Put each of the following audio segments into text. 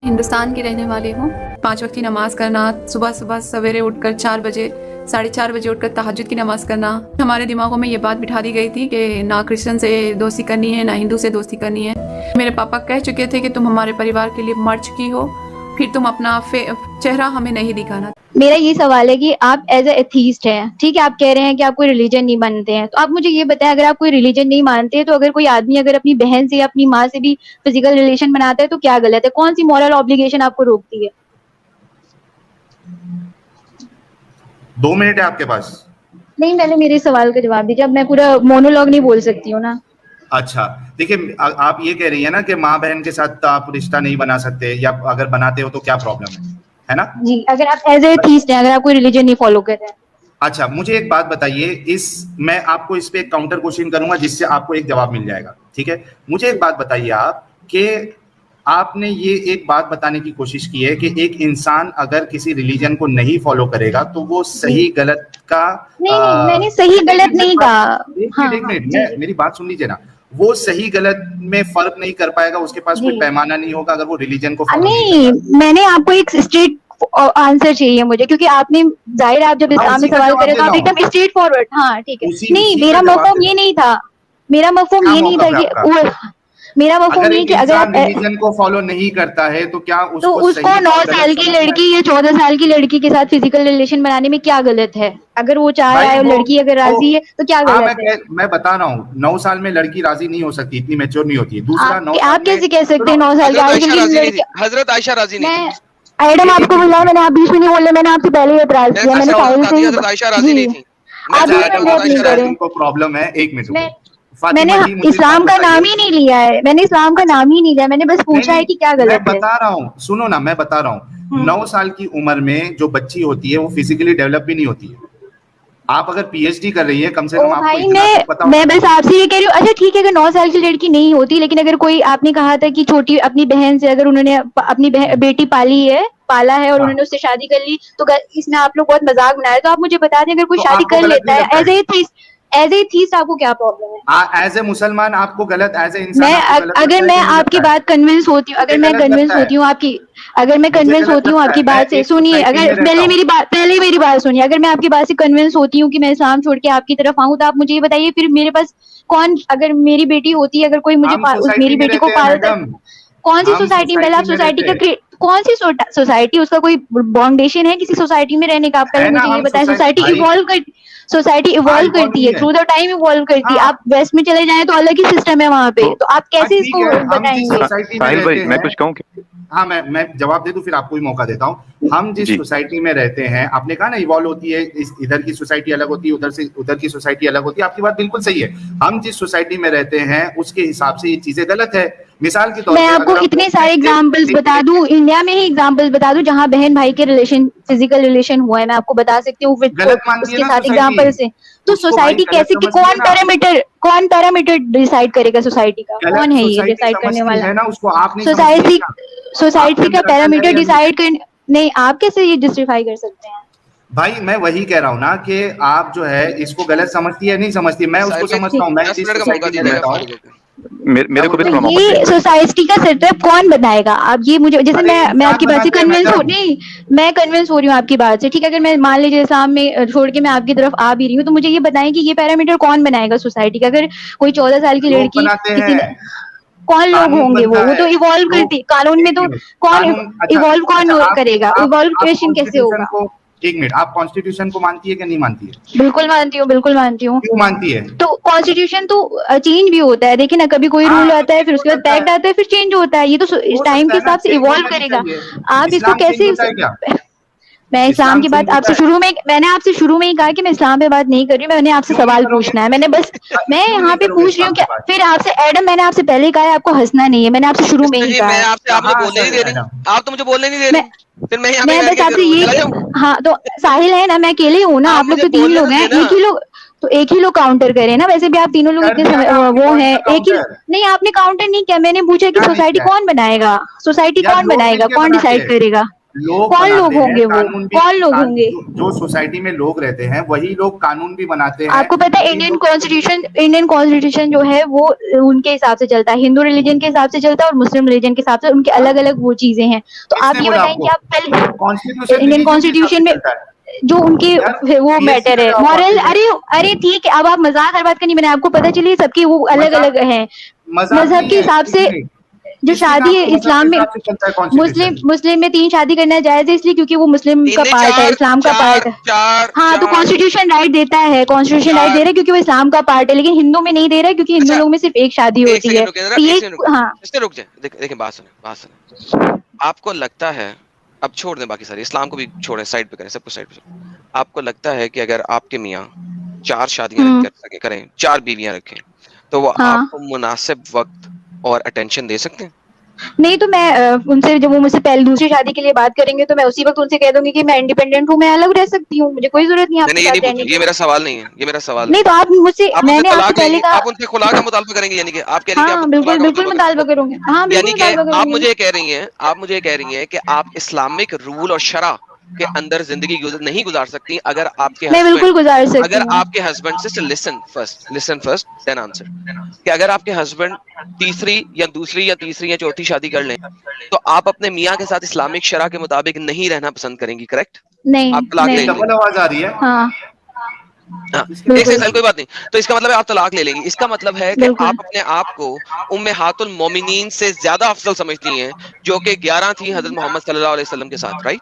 हिंदुस्तान की रहने वाली हूँ। 5 वक्त की नमाज करना, सुबह सुबह सवेरे उठकर 4 बजे, 4:30 बजे उठकर तहज्जुद की नमाज करना। हमारे दिमागों में ये बात बिठा दी गई थी कि ना क्रिश्चियन से दोस्ती करनी है, ना हिंदू से दोस्ती करनी है। मेरे पापा कह चुके थे कि तुम हमारे परिवार के लिए मर चुकी हो, फिर तुम अपना चेहरा हमें नहीं दिखाना। मेरा ये सवाल है कि आप एज ए एथीस्ट हैं, ठीक है, आप कह रहे हैं कि आप कोई रिलीजन नहीं मानते हैं, तो आप मुझे ये बताएं, अगर आप कोई रिलीजन नहीं मानते हैं, तो अगर कोई आदमी अगर अपनी बहन से या अपनी माँ से भी फिजिकल रिलेशन बनाता है तो क्या गलत है? कौन सी मॉरल ऑब्लिगेशन आपको रोकती है? 2 मिनट है आपके पास? नहीं, पहले मेरे सवाल का जवाब दीजिए। अब मैं पूरा मोनोलॉग नहीं बोल सकती हूँ ना। अच्छा, देखिए, आप ये कह रही है ना कि माँ बहन के साथ आप रिश्ता नहीं बना सकते, या अगर बनाते हो तो क्या प्रॉब्लम है ना? जी, अगर आप एज ए एथीस्ट हैं, अगर आप कोई रिलीजन नहीं फॉलो कर रहे हैं। अच्छा, मुझे एक बात बताइए, मैं आपको इस पे एक काउंटर क्वेश्चन करूंगा जिससे आपको एक जवाब मिल जाएगा, ठीक है? मुझे एक बात बताइए आप कि आपने ये एक बात बताने की कोशिश की है कि एक इंसान अगर किसी रिलीजन को नहीं फॉलो करेगा तो वो सही गलत का नहीं, मैंने सही गलत नहीं कहा। एक मिनट, मेरी बात सुन लीजिए ना। वो सही गलत में फर्क नहीं कर पाएगा, उसके पास कोई पैमाना नहीं होगा अगर वो रिलीजन को फॉलो नहीं करता। मैंने आपको एक स्ट्रेट आंसर चाहिए मुझे, क्योंकि आपने जाहिर है आप जब इस्लाम में सवाल करेगा आप एकदम स्ट्रेट फॉरवर्ड। हाँ, ठीक है। नहीं, मेरा मफहूम ये नहीं था। मेरा मफहूम ये नहीं था कि मेरा मफहूम ये कि अगर आप रिलीजन को फॉलो नहीं करता है तो क्या उसको 9 साल की लड़की या 14 साल की लड़की के साथ फिजिकल रिलेशन बनाने में क्या गलत है? अगर वो चाह रहा है, लड़की अगर राजी है तो क्या गलत है? मैं बता रहा हूँ, 9 साल में लड़की राजी नहीं हो सकती, इतनी मैच्योर नहीं होती है। दूसरा, आप कैसे कह सकते हैं 9 साल की? हजरत आयशा राजी नहीं थी। मैडम आपको बुलाया, मैंने आप बीच में नहीं बोले, मैंने आपसे पहले ही एतराज किया। मैंने साहिल से हजरत आयशा राजी नहीं थी। आप प्रॉब्लम है, एक मिनट। मैंने इस्लाम का नाम ही नहीं लिया है, मैंने इस्लाम का नाम ही नहीं लिया, मैंने बस पूछा है कि क्या गलत है। मैं बता रहा हूँ, सुनो ना, मैं बता रहा हूँ। 9 साल की उम्र में जो बच्ची होती है वो फिजिकली डेवलप भी नहीं होती है। आप अगर पीएचडी कर रही है, कम से कम आपको इतना तो पता। मैं बस आपसे ये कह रही हूँ। अच्छा ठीक है, अगर 9 साल की लड़की नहीं होती, लेकिन अगर कोई, आपने कहा था कि छोटी अपनी बहन से अगर उन्होंने अपनी बेटी पाला है और उन्होंने उससे शादी कर ली, तो इसमें आप लोग बहुत मजाक बनाया। तो आप मुझे बता दें, अगर कोई शादी कर लेता है एज ए थीस्ट, आपको क्या प्रॉब्लम है? एज ए मुसलमान आपको गलत, एज ए इंसान अगर मैं आपकी बात कन्विंस होती हूँ, अगर मैं कन्विंस होती हूँ आपकी बात से, सुनिए, अगर पहले मेरी बात सुनिए। अगर मैं आपकी बात से कन्विंस होती हूँ कि मैं इस्लाम छोड़ के आपकी तरफ आऊँ, तो आप मुझे ये बताइए, फिर मेरे पास कौन, अगर मेरी बेटी होती है, अगर कोई मुझे मेरी बेटी को पालता, कौन सी सोसाइटी में? आप सोसाइटी का कौन सी सोसाइटी, उसका कोई बाउंडेशन है किसी सोसाइटी में रहने का? आप पहले मुझे ये बताएं। सोसाइटी इवॉल्व करती है, थ्रू द टाइम इवॉल्व करती है। आप वेस्ट में चले जाएं तो अलग ही सिस्टम है वहाँ पे, तो आप कैसे इसको बताएंगे? साहिल भाई, मैं कुछ कहूँ? हाँ, मैं जवाब दे दूं, फिर आपको भी मौका देता हूँ। हम जिस सोसाइटी में रहते हैं, आपने कहा ना इवॉल्व होती है, इधर की सोसाइटी अलग होती है, उधर की सोसाइटी अलग होती है। आपकी बात बिल्कुल सही है। हम जिस सोसाइटी में रहते हैं उसके हिसाब से ये चीजें गलत है। मिसाल के तौर पर मैं आपको इतने सारे एग्जांपल्स बता दूं, इंडिया में ही एग्जांपल्स बता दूं जहां बहन भाई के रिलेशन, फिजिकल रिलेशन हुआ है, मैं आपको बता सकती हूँ उसके साथ एग्जांपल से। तो सोसाइटी कैसे, कि कौन पैरामीटर डिसाइड करेगा सोसाइटी का? कौन है ये डिसाइड करने वाला? सोसाइटी का पैरामीटर डिसाइड कर, नहीं, आप कैसे ये जस्टिफाई कर सकते हैं? भाई, मैं वही कह रहा हूँ ना कि आप जो है इसको गलत समझती है, नहीं समझती। मैं उसको समझता हूँ। मैं जिस सोसाइटी में रहता हूँ, मेरे को भी ये सोसाइटी का सेटअप कौन बनाएगा? आप ये मुझे, जैसे मैं आपकी बात से कन्विंस हो रही हूँ आपकी बात से, ठीक है। अगर मैं मान लीजिए इस्लाम में छोड़ के मैं आपकी तरफ आ भी रही हूँ, तो मुझे ये बताएं कि ये पैरामीटर कौन बनाएगा सोसाइटी का? अगर कोई 14 साल की लड़की, कौन लोग होंगे? वो तो इवॉल्व करती, कानून में तो कौन इवॉल्व करेगा? इवॉल्वेशन कैसे होगा? एक मिनट, आप कॉन्स्टिट्यूशन को मानती है कि नहीं मानती है? बिल्कुल मानती हूँ, बिल्कुल मानती हूँ। क्यों मानती है? तो कॉन्स्टिट्यूशन तो चेंज भी होता है, देखिए ना, कभी कोई रूल आता है, फिर उसके बाद पैक्ट आता है, फिर चेंज होता है। ये तो टाइम के हिसाब से इवॉल्व करेगा। आप इसको कैसे? मैं इस्लाम की बात मैंने आपसे शुरू में ही कहा कि मैं इस्लाम पे बात नहीं कर रही हूँ, मैंने आपसे सवाल पूछना है। मैं यहाँ पे पूछ रही हूँ कि फिर आपसे, एडम, मैंने आपसे पहले ही कहा है आपको हंसना नहीं है, मैंने आपसे शुरू में ही कहा। आप तो मुझे बोलने नहीं दे रही। फिर मैं बस आपसे ये, हाँ, तो साहिल है ना, मैं अकेले हूँ ना, आप लोग तो 3 लोग हैं, एक ही लोग काउंटर करें ना। वैसे भी आप तीनों लोग इतने वो हैं, एक ही नहीं, आपने काउंटर नहीं किया। मैंने पूछा कि सोसाइटी कौन बनाएगा, कौन डिसाइड करेगा? लोग कौन लोग बनाते हैं, होंगे वो? कानून भी कौन लोग होंगे? जो सोसाइटी में लोग रहते हैं वही लोग कानून भी बनाते हैं। आपको पता है इंडियन कॉन्स्टिट्यूशन जो है वो उनके हिसाब से चलता है, हिंदू रिलीजन के हिसाब से चलता है और मुस्लिम रिलीजन के हिसाब से, उनके अलग अलग वो चीजें हैं। तो आप किसने ये बोला बताएं कि आपको? आप पहले कॉन्स्टिट्यूशन इंडियन रिलीजन के हिसाब कॉन्स्टिट्यूशन से में चलता है। जो उनके यार, वो PSC मैटर का है, जवाब मॉरल, आपको अरे अरे ठीक है, अब आप मजाक हर बात का नहीं बनाए, आपको पता चलिए सबकी वो अलग अलग मजाक है मजाक मजहब नहीं के है, हिसाब एक से। मिनट। जो किसने कहा शादी है आपको मजहब के इस्लाम में, हिसाब से चलता है कॉन्स्टिट्यूशन? मुस्लिम में 3 शादी करना जायज है, इसलिए क्योंकि वो मुस्लिम का तीन नहीं, पार्ट है, चार इस्लाम का चार पार्ट है। चार हाँ, तो चार कॉन्स्टिट्यूशन राइट देता है, कॉन्स्टिट्यूशन राइट दे रहा चार है क्योंकि वो इस्लाम का पार्ट है, लेकिन हिंदू में नहीं दे रहा है क्योंकि हिंदू अच्छा, लोग में सिर्फ एक शादी एक होती है। सेकंड रुके जरा, तो एक ये सेकंड रुके, हाँ इससे रुक जाए। देखिए बात सुने। आपको लगता है, अब छोड़ दें बाकी सारे, इस्लाम को भी छोड़ें, साइड पे करें, सब कुछ साइड पे छोड़ें। आपको लगता है कि अगर आपके मियाँ 4 शादियां कर सके, करें 4 बीवियां रखें, तो वो हाँ आपको मुनासिब वक्त और अटेंशन दे सकते हैं? नहीं तो मैं उनसे, जब वो मुझसे पहले दूसरी शादी के लिए बात करेंगे तो मैं उसी वक्त उनसे कह दूंगी कि मैं इंडिपेंडेंट हूँ, मैं अलग रह सकती हूँ, मुझे कोई जरूरत नहीं है नहीं आपके नहीं, ये नहीं साथ रहने पूछ, की। ये मेरा सवाल नहीं है, ये मेरा सवाल नहीं नहीं तो है। आप मुझसे, आप उनसे मैंने आपसे तलाक पहले लेंगी, कहा। आप उनसे खुला का मुतालबा करेंगे, यानी कि आप कह रही हैं कि आप हाँ उनसे खुला बिल्कुल का बिल्कुल मुतालबा मुतालबा करेंगे। करूंगी, हाँ बिल्कुल यानी कि मुतालबा आप करूंगी। मुझे कह रही हैं कि आप इस्लामिक रूल और शरा के अंदर जिंदगी नहीं गुजार सकती अगर आपके मैं हस्बैंड, बिल्कुल गुजार सकती अगर हूँ। आपके हस्बैंड से लिसन फर्स्ट देन आंसर, कि अगर आपके हस्बैंड दूसरी या चौथी शादी कर लें, तो आप अपने मियाँ के साथ इस्लामिक शरा के मुताबिक नहीं रहना पसंद करेंगी, करेक्ट? नहीं आप तलाक ले नहीं। लेंगी। डबल आवाज आ रही है। हाँ हाँ, एक बिल्कुल सेकंड, कोई बात नहीं। तो इसका मतलब है आप तलाक ले लेंगी, इसका मतलब है कि बिल्कुल। आप अपने आप को उम्मेहातुल मोमिनीन से ज्यादा अफजल समझती हैं, जो कि 11 थी हजरत मोहम्मद सल्लल्लाहु अलैहि वसल्लम के साथ, राइट?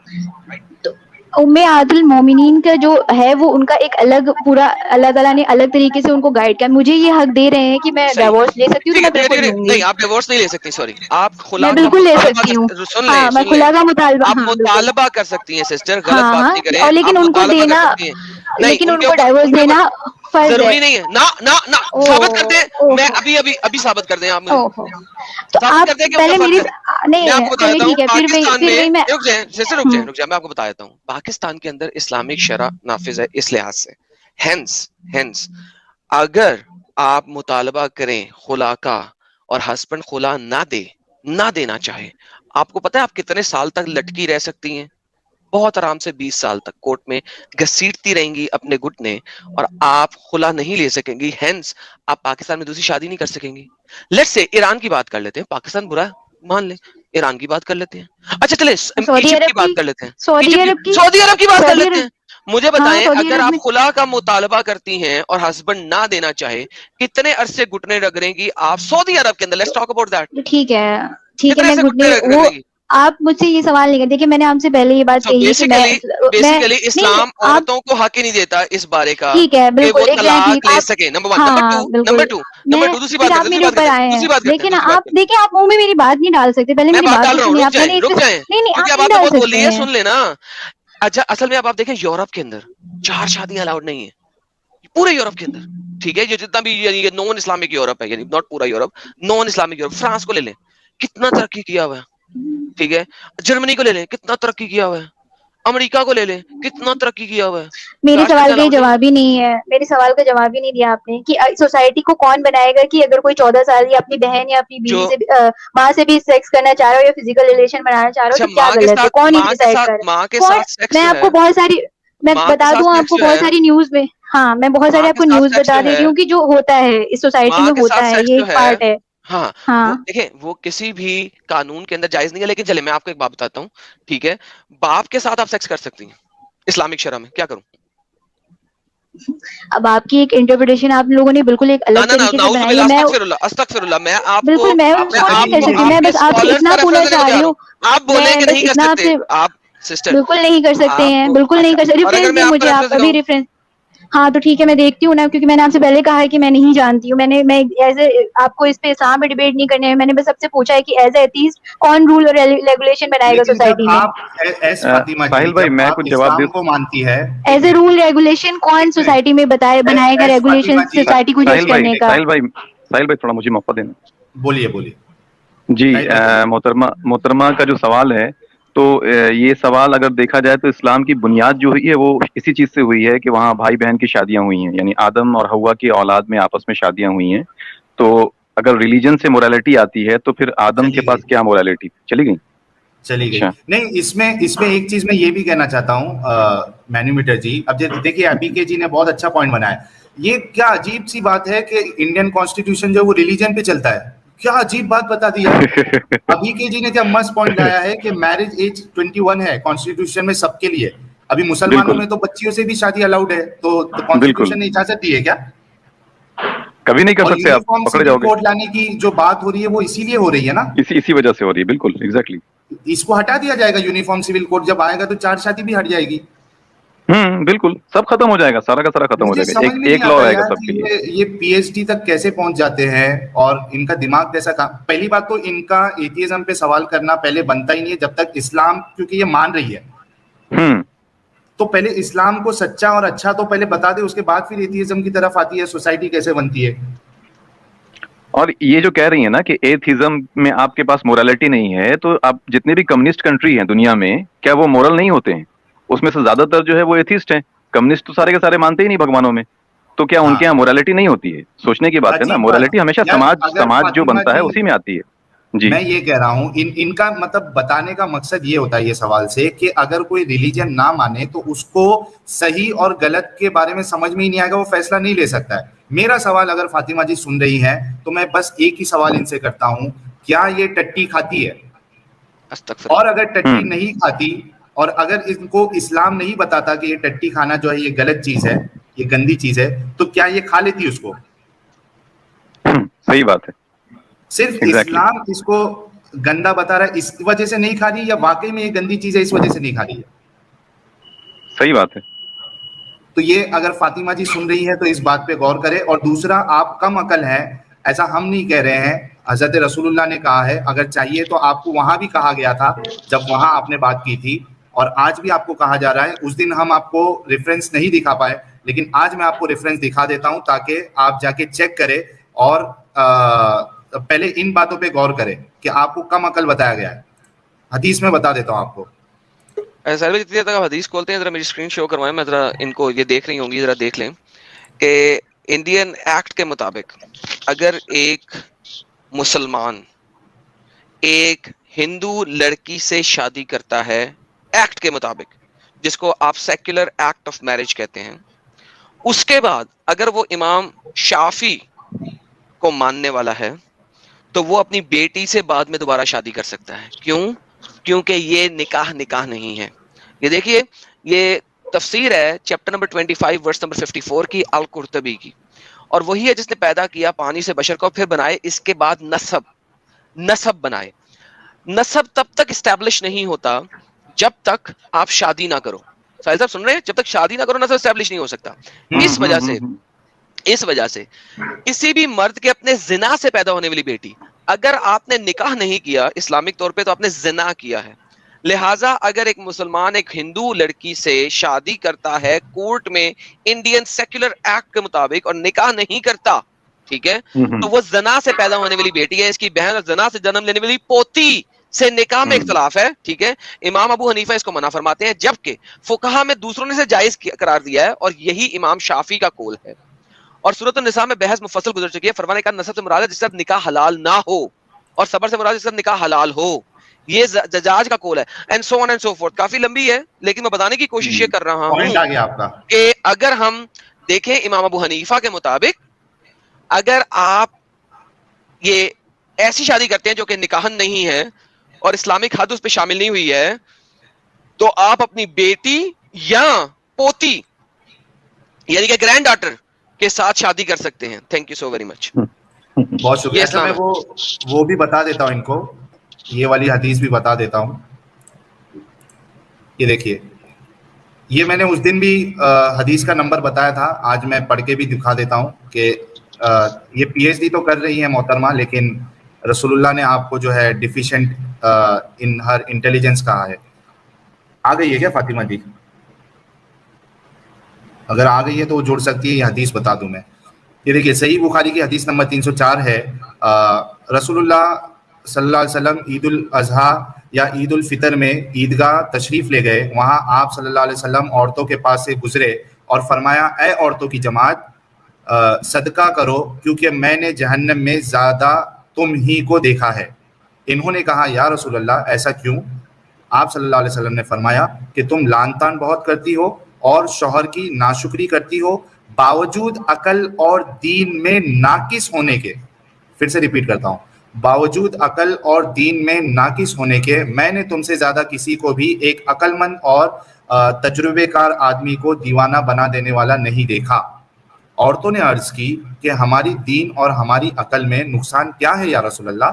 उम्मे आदुल मोमिनीन का जो है वो उनका एक अलग पूरा, अल्लाह ताला ने अलग तरीके से उनको गाइड किया। मुझे ये हक दे रहे हैं कि मैं सही, डिवोर्स ले सकती हूँ तो ठीक है मैं ठीक है ठीक बिल्कुल है, लूंगी। नहीं आप डिवोर्स नहीं ले सकती, सॉरी, आप खुला मैं का बिल्कुल ले मुतालबा सकती हूँ। कर, हाँ मैं सुन लें, खुला का मुतालबा, आप हाँ बिल्कुल। मुतालबा कर सकती हैं सिस्टर, गलत हाँ बात हाँ, नहीं करें, और लेकिन आप उनको मुतालबा कर देना, सकती हैं। नहीं, लेकिन उनके उनको ऊपर डिवोर्स देना फर्ज है। जरूरी नहीं है ना ना ना, ओ साबित कर दें, मैं ओहो अभी साबित कर दें, आप मुझे ओहो, तो साबित आप कर दें कि उनका पहले फर्ज मेरी, है। मैं नहीं आपको बता चलिए देता हूँ, ठीक है, पाकिस्तान फिर वही में, मैं, रुक जाए सिस्टर, रुक जाए, मैं आपको बता देता हूँ, पाकिस्तान के अंदर इस्लामिक शरा नाफिज है इस लिहाज से। हेंस अगर आप मुतालबा करें खुला का और हस्बैंड खुला ना देना चाहे, आपको पता है आप कितने साल तक लटकी रह सकती हैं? बहुत आराम से 20 साल तक कोर्ट में घसीटती रहेंगी अपने घुटने, और आप खुला नहीं ले सकेंगी। हेंस आप पाकिस्तान में दूसरी शादी नहीं कर सकेंगी। लेट्स से ईरान की बात कर लेते हैं, पाकिस्तान बुरा मान ले, ईरान की बात कर लेते हैं, अच्छा चले सऊदी इजिप्ट अरब की बात की, कर लेते हैं, सऊदी अरब की, सऊदी अरब की बात कर सऊदी लेते अरब, हैं। मुझे हाँ बताएं, सऊदी अगर अरब आप में खुला का मुतालबा करती हैं और हस्बैंड ना देना चाहे, कितने अरसे घुटने रगड़ेंगी आप सऊदी अरब के अंदर? Let's talk about that. तो ठीक है, कितने मैं अरसे घुटने घुटने वो, रगड़ेंगी? आप मुझसे ये सवाल नहीं करते। देखिए मैंने आपसे पहले ये बात सो कही है कि मैं बेसिकली नहीं, इस्लाम आप औरतों को हक ही नहीं देता इस बारे का ठीक है कि वो बिल्कुल, तलाक ले आप, सके। Number one. हाँ बिल्कुल। नंबर मैं, टू दूसरी फिर बात आप करते मेरे ऊपर आए हैं, दूसरी बात करते हैं लेकिन दूसरी बात आप करते देखिए, आप मुंह में मेरी बात नहीं डाल सकते, पहले हैं। मैं मेरी बात बात डाल तो रहा हूँ, सुनिए, आप मैंने रुक जाएं, नहीं नहीं, क्योंकि आप अब नहीं आप तो डाल बहुत बोल सकते रही है, हैं। सुन लेना। अच्छा, असल में अब आप देखें, यूरोप के अंदर 4 शादियां अलाउड नहीं है, पूरे यूरोप के अंदर, ठीक है? ये जितना भी ये नॉन इस्लामिक यूरोप है, यानी नॉट पूरा Europe, non Islamic Europe, France को ले लें, कितना तरक्की किया हुआ है, ठीक है? जर्मनी को ले लें, कितना तरक्की किया हुआ है, अमेरिका को ले लें, कितना तरक्की किया हुआ है। मेरे 4 सवाल शादियां का अलाउड नहीं है। जवाब ही नहीं है, मेरे सवाल का जवाब ही नहीं दिया आपने कि सोसाइटी को कौन बनाएगा कि अगर कोई 14 साल या अपनी बहन या अपनी जो बीवी से माँ से भी सेक्स करना चाह रहा हो या फिजिकल रिलेशन बनाना चाह रहा हो अच्छा, तो क्या गलत है, कौन ये डिसाइड कर रहा है? माँ के कौन? साथ सेक्स मैं जो है, आपको बहुत सारी, मैं माँ के बता साथ दूं सेक्स आपको जो बहुत है, सारी न्यूज में, हाँ मैं बहुत सारी माँ के आपको साथ न्यूज सेक्स बता जो दे रही है, हूँ कि जो होता है इस सोसाइटी माँ में के होता साथ है, सेक्स ये जो एक है, पार्ट है। हाँ, वो हाँ देखें, वो किसी भी कानून के अंदर जायज नहीं है, लेकिन चले मैं आपको एक बात बताता हूँ, ठीक है? बाप के साथ आप सेक्स कर सकती हैं इस्लामिक शरह में, क्या करूं? अब आपकी एक इंटरप्रिटेशन आप लोगों ने बिल्कुल एक ना अलग ना ना, तरीके से बनाई है। नाउजुबिल्लाह, मैं अस्तगफिरुल्लाह, मैं आपको बिल्कुल, मैं आपने उसको नहीं कर दलील सकती, यही मैं है। बस आपसे स्कॉलर्स इतना का पूछना रेफरेंस देने चाह को जा रही रहा हूँ, हूं, आप बोले मैं कि बस नहीं कर इतना सकते आपसे आप सिस्टर, बिल्कुल नहीं कर सकते हैं, आपको बिल्कुल नहीं अच्छा, कर सकते। और अगर रेफरेंस मैं दें आपको मुझे आप रेफरेंस अभी दिखाऊं, रेफरेंस। हाँ तो ठीक है, मैं देखती हूँ ना, क्योंकि मैंने आपसे पहले कहा है कि मैं नहीं जानती हूँ, मैं ऐसे आपको इस पे इस्लाम पे डिबेट नहीं करने है, मैंने बस सबसे पूछा है कि एज एथीस्ट कौन रूल और रेगुलेशन बनाएगा लेकिन जब सोसाइटी में? आप एस फातिमा जी, साहिल भाई, जब मैं आप कुछ जवाब दे, इस्लाम को मानती है, एक as a minute rule regulation कौन एक मिनट, सोसाइटी में बनाएगा as regulation Fatima ji, society को जज करने का? साहिल भाई थोड़ा मुझे मौका देना। बोलिए बोलिए, जी, राइट बताइए। मोहतरमा का जो सवाल है, तो ये सवाल अगर देखा जाए तो इस्लाम की बुनियाद जो हुई है वो इसी चीज से हुई है कि वहाँ भाई बहन की शादियां हुई हैं, यानी आदम और हवा की औलाद में आपस में शादियां हुई हैं। तो अगर रिलीजन से मोरालिटी आती है तो फिर आदम के सही है, पास क्या मोरालिटी चली गई? चली गई। अच्छा। नहीं, इसमें एक चीज मैं ये भी कहना चाहता हूँ मैन्यूमीटर जी, अब देखिए अबीके जी ने बहुत अच्छा पॉइंट बनाया। ये क्या अजीब सी बात है कि इंडियन कॉन्स्टिट्यूशन जो वो रिलीजन पे चलता है, क्या अजीब बात बता दी है। अबीके जी ने क्या मस्त पॉइंट लाया है कि मैरिज एज 21 है कॉन्स्टिट्यूशन में सबके लिए। अभी मुसलमानों बिल्कुल। में तो बच्चियों से भी शादी अलाउड है, तो बिल्कुल। कॉन्स्टिट्यूशन ने इजाजत दी है क्या? कभी नहीं कर और सकते आप, यूनिफॉर्म पकड़े सिविल जाओगे। कोड लाने की जो बात हो रही है वो इसीलिए हो रही है ना, इसी वजह से हो रही है, बिल्कुल एग्जैक्टली। इसको हटा दिया जाएगा। यूनिफॉर्म सिविल कोड जब आएगा तो चार शादी भी हट जाएगी। बिल्कुल, सब खत्म हो जाएगा, सारा का सारा खत्म हो मुझे जाएगा, समझ में नहीं एक लॉ आता रहेगा यार सबके कि लिए। ये पीएचडी तक कैसे पहुंच जाते हैं और इनका दिमाग कैसा काम। पहली बात तो इनका एथियज्म पे सवाल करना पहले बनता ही नहीं है जब तक इस्लाम, क्योंकि ये मान रही है हम्म तो पहले इस्लाम को सच्चा और अच्छा तो पहले बता दे, उसके बाद फिर एथियज्म की तरफ आती है सोसाइटी कैसे बनती है। और ये जो कह रही है ना कि एथिज्म में आपके पास मोरालिटी नहीं है, तो आप जितने भी कम्युनिस्ट कंट्री हैं दुनिया में, क्या वो मोरल नहीं होते हैं? उसमें से ज्यादातर जो है वो एथिस्ट हैं। कम्युनिस्ट तो सारे के सारे मानते ही नहीं भगवानों में, तो क्या उनके यहाँ मोरालिटी नहीं होती है? सोचने की बात है ना। अजीब मोरालिटी बात हमेशा यार, समाज अगर जो फातिमा बनता है जी, उसी में आती है जी। मैं ये कह रहा हूँ इनका मतलब बताने का मकसद ये होता है ये सवाल से कि अगर कोई रिलीजन ना माने तो उसको सही और गलत के बारे में समझ में ही नहीं आएगा, वो फैसला नहीं ले सकता है। मेरा सवाल अगर फातिमा जी सुन रही हैं तो मैं बस एक ही सवाल इनसे करता हूँ, क्या ये टट्टी खाती है? और अगर टट्टी नहीं खाती और अगर इनको इस्लाम नहीं बताता कि ये टट्टी खाना जो है ये गलत चीज है, ये गंदी चीज है, तो क्या ये खा लेती उसको? सही बात है। सिर्फ इस्लाम इसको गंदा बता रहा है इस वजह से नहीं खा रही, या वाकई में ये गंदी चीज है इस वजह से नहीं खा रही है? सही बात है। तो ये अगर फातिमा जी सुन रही है तो इस बात पे गौर करें। और दूसरा, आप कम अकल हैं, ऐसा हम नहीं कह रहे हैं, हजरत रसूलुल्लाह ने कहा है। अगर चाहिए तो आपको वहां भी कहा गया था जब वहां आपने बात की थी, और आज भी आपको कहा जा रहा है। उस दिन हम आपको रेफरेंस नहीं दिखा पाए, लेकिन आज मैं आपको रेफरेंस दिखा देता हूं ताकि आप जाके चेक करें और पहले इन बातों पे गौर करें कि आपको कम अकल बताया गया है। हदीस में बता देता हूं आपको। सर जितनी देर तक आप हदीस खोलते हैं, जरा मेरी स्क्रीन शो करवाएं, मैं जरा इनको ये देख रही होंगी, जरा देख लें कि इंडियन एक्ट के मुताबिक अगर एक मुसलमान एक हिंदू लड़की से शादी करता है, एक्ट के मुताबिक, जिसको आप सेक्युलर एक्ट ऑफ मैरिज कहते हैं, उसके बाद अगर वो इमाम शाफी को मानने वाला है तो वो अपनी बेटी से बाद में दोबारा शादी कर सकता है। क्यों? क्योंकि ये निकाह नहीं है। ये देखिए, ये तफसीर है चैप्टर नंबर 25 वर्स नंबर 54 की, अल कुर्तबी की। और वही है जिसने पैदा किया पानी से बशर को, फिर बनाए इसके बाद नसब बनाए। नसब तब तक इस्टेब्लिश नहीं होता जब तक आप शादी ना करो। साहिल साहब सुन रहे हैं? जब तक शादी ना करो नसब इस्टेब्लिश नहीं हो सकता। इस वजह से किसी भी मर्द के अपने जिना से पैदा होने वाली बेटी, अगर आपने निकाह नहीं किया इस्लामिक तौर पे, तो आपने जिना किया है। लिहाजा अगर एक मुसलमान एक हिंदू लड़की से शादी करता है कोर्ट में इंडियन सेक्युलर एक्ट के मुताबिक और निकाह नहीं करता, ठीक है, तो वो जना से पैदा होने वाली बेटी है, इसकी बहन, और जना से जन्म लेने वाली पोती से निकाह में इख्तलाफ है, ठीक है। इमाम अबू हनीफा इसको मना फरमाते हैं, जबकि फुकहा में दूसरों ने इसे जायज करार दिया है, और यही इमाम शाफी का कौल है। और सूरत निसा में बहस मुफस्सल गुजर चुकी है। फरमाने का नसब से मुराद है जिसका निकाह हलाल ना हो, और सबर से मुराद जिसका निकाह हलाल हो। ये जजाज का कौल है, and so on and so fourth. काफी लंबी है, लेकिन मैं बताने की कोशिश ये कर रहा हूं कि अगर हम देखें इमाम अबू हनीफा के मुताबिक, अगर आप ये ऐसी शादी करते हैं जो कि निकाहन नहीं है और इस्लामिक हद उस पर शामिल नहीं हुई है, तो आप अपनी बेटी या पोती यानी कि ग्रैंड डॉटर के साथ शादी कर सकते हैं। Thank you so very much. बहुत शुक्रिया। अच्छा, मैं वो भी बता देता हूं इनको, ये वाली हदीस भी बता देता हूं। ये देखिए, ये मैंने उस दिन भी हदीस का नंबर बताया था, आज मैं पढ़ के भी दिखा देता हूं कि ये पीएचडी तो कर रही है मोहतरमा, लेकिन रसूलुल्लाह ने आपको जो है डिफिशिएंट इन हर इंटेलिजेंस कहा है। आ गई है क्या फातिमा जी? अगर आ गई है तो वो जोड़ सकती है, ये हदीस बता दूं मैं। ये देखिए, सही बुखारी की हदीस नंबर 304 है। रसूलुल्लाह सल्लल्लाहु अलैहि वसल्लम ईद उल अजहा या ईद उल फितर में ईदगाह तशरीफ ले गए। वहां आप सल्लल्लाहु अलैहि वसल्लम औरतों के पास से गुजरे और फरमाया, ऐ औरतों की जमात, सदका करो क्योंकि मैंने जहन्नम में ज्यादा तुम ही को देखा है। इन्होंने कहा, या रसूलल्लाह ऐसा क्यों? आप सल्लल्लाहु अलैहि वसल्लम ने फरमाया कि तुम लान तान बहुत करती हो और शौहर की नाशुक्री करती हो, बावजूद अकल और दीन में नाकिस होने के। फिर से रिपीट करता हूं, बावजूद अकल और दीन में नाकिस होने के मैंने तुमसे ज्यादा किसी को भी एक अकलमंद और तजुर्बेकार आदमी को दीवाना बना देने वाला नहीं देखा। औरतों ने अर्ज की कि हमारी दीन और हमारी अकल में नुकसान क्या है या रसूल अल्लाह?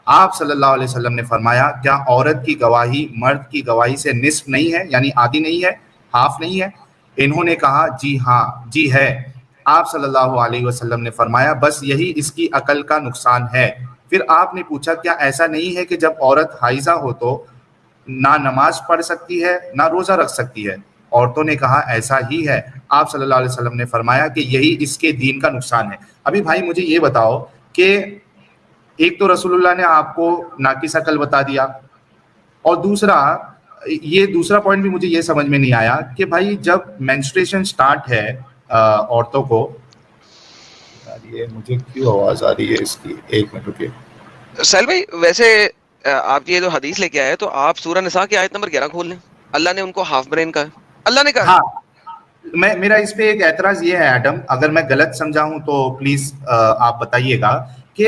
आप सल्लल्लाहु अलैहि वसल्लम ने फरमाया, क्या औरत की गवाही मर्द की गवाही से निस्फ नहीं है, यानी आधी नहीं है, हाफ नहीं है? इन्होंने कहा जी हाँ, जी है। आप सल्लल्लाहु अलैहि वसल्लम ने फरमाया, बस यही इसकी अकल का नुकसान है। फिर आपने पूछा, क्या ऐसा नहीं है कि जब औरत हाइजा हो तो ना नमाज पढ़ सकती है ना रोजा रख सकती है? औरतों ने कहा ऐसा ही है। आप सल्लल्लाहु अलैहि वसल्लम ने फरमाया कि यही इसके दीन का नुकसान है। अभी भाई मुझे ये बताओ कि एक तो रसूलुल्लाह ने आपको नाकिस अकल बता दिया, और दूसरा पॉइंट भी मुझे ये समझ में नहीं आया कि भाई जब मेंस्ट्रुएशन स्टार्ट है औरतों को, ये मुझे क्यों आवाज आ रही है इसकी, एक मिनट रुकिए। साहिल भाई, वैसे आप ये जो हदीस लेके आए तो आप सूरह निसा की आयत नंबर 11 खोल लें। अल्लाह ने उनको हाफ ब्रेन कहा, अल्लाह ने कहा। हाँ, मेरा इस पे एक एतराज ये है एडम, अगर मैं गलत समझा हूं तो प्लीज आप बताइएगा कि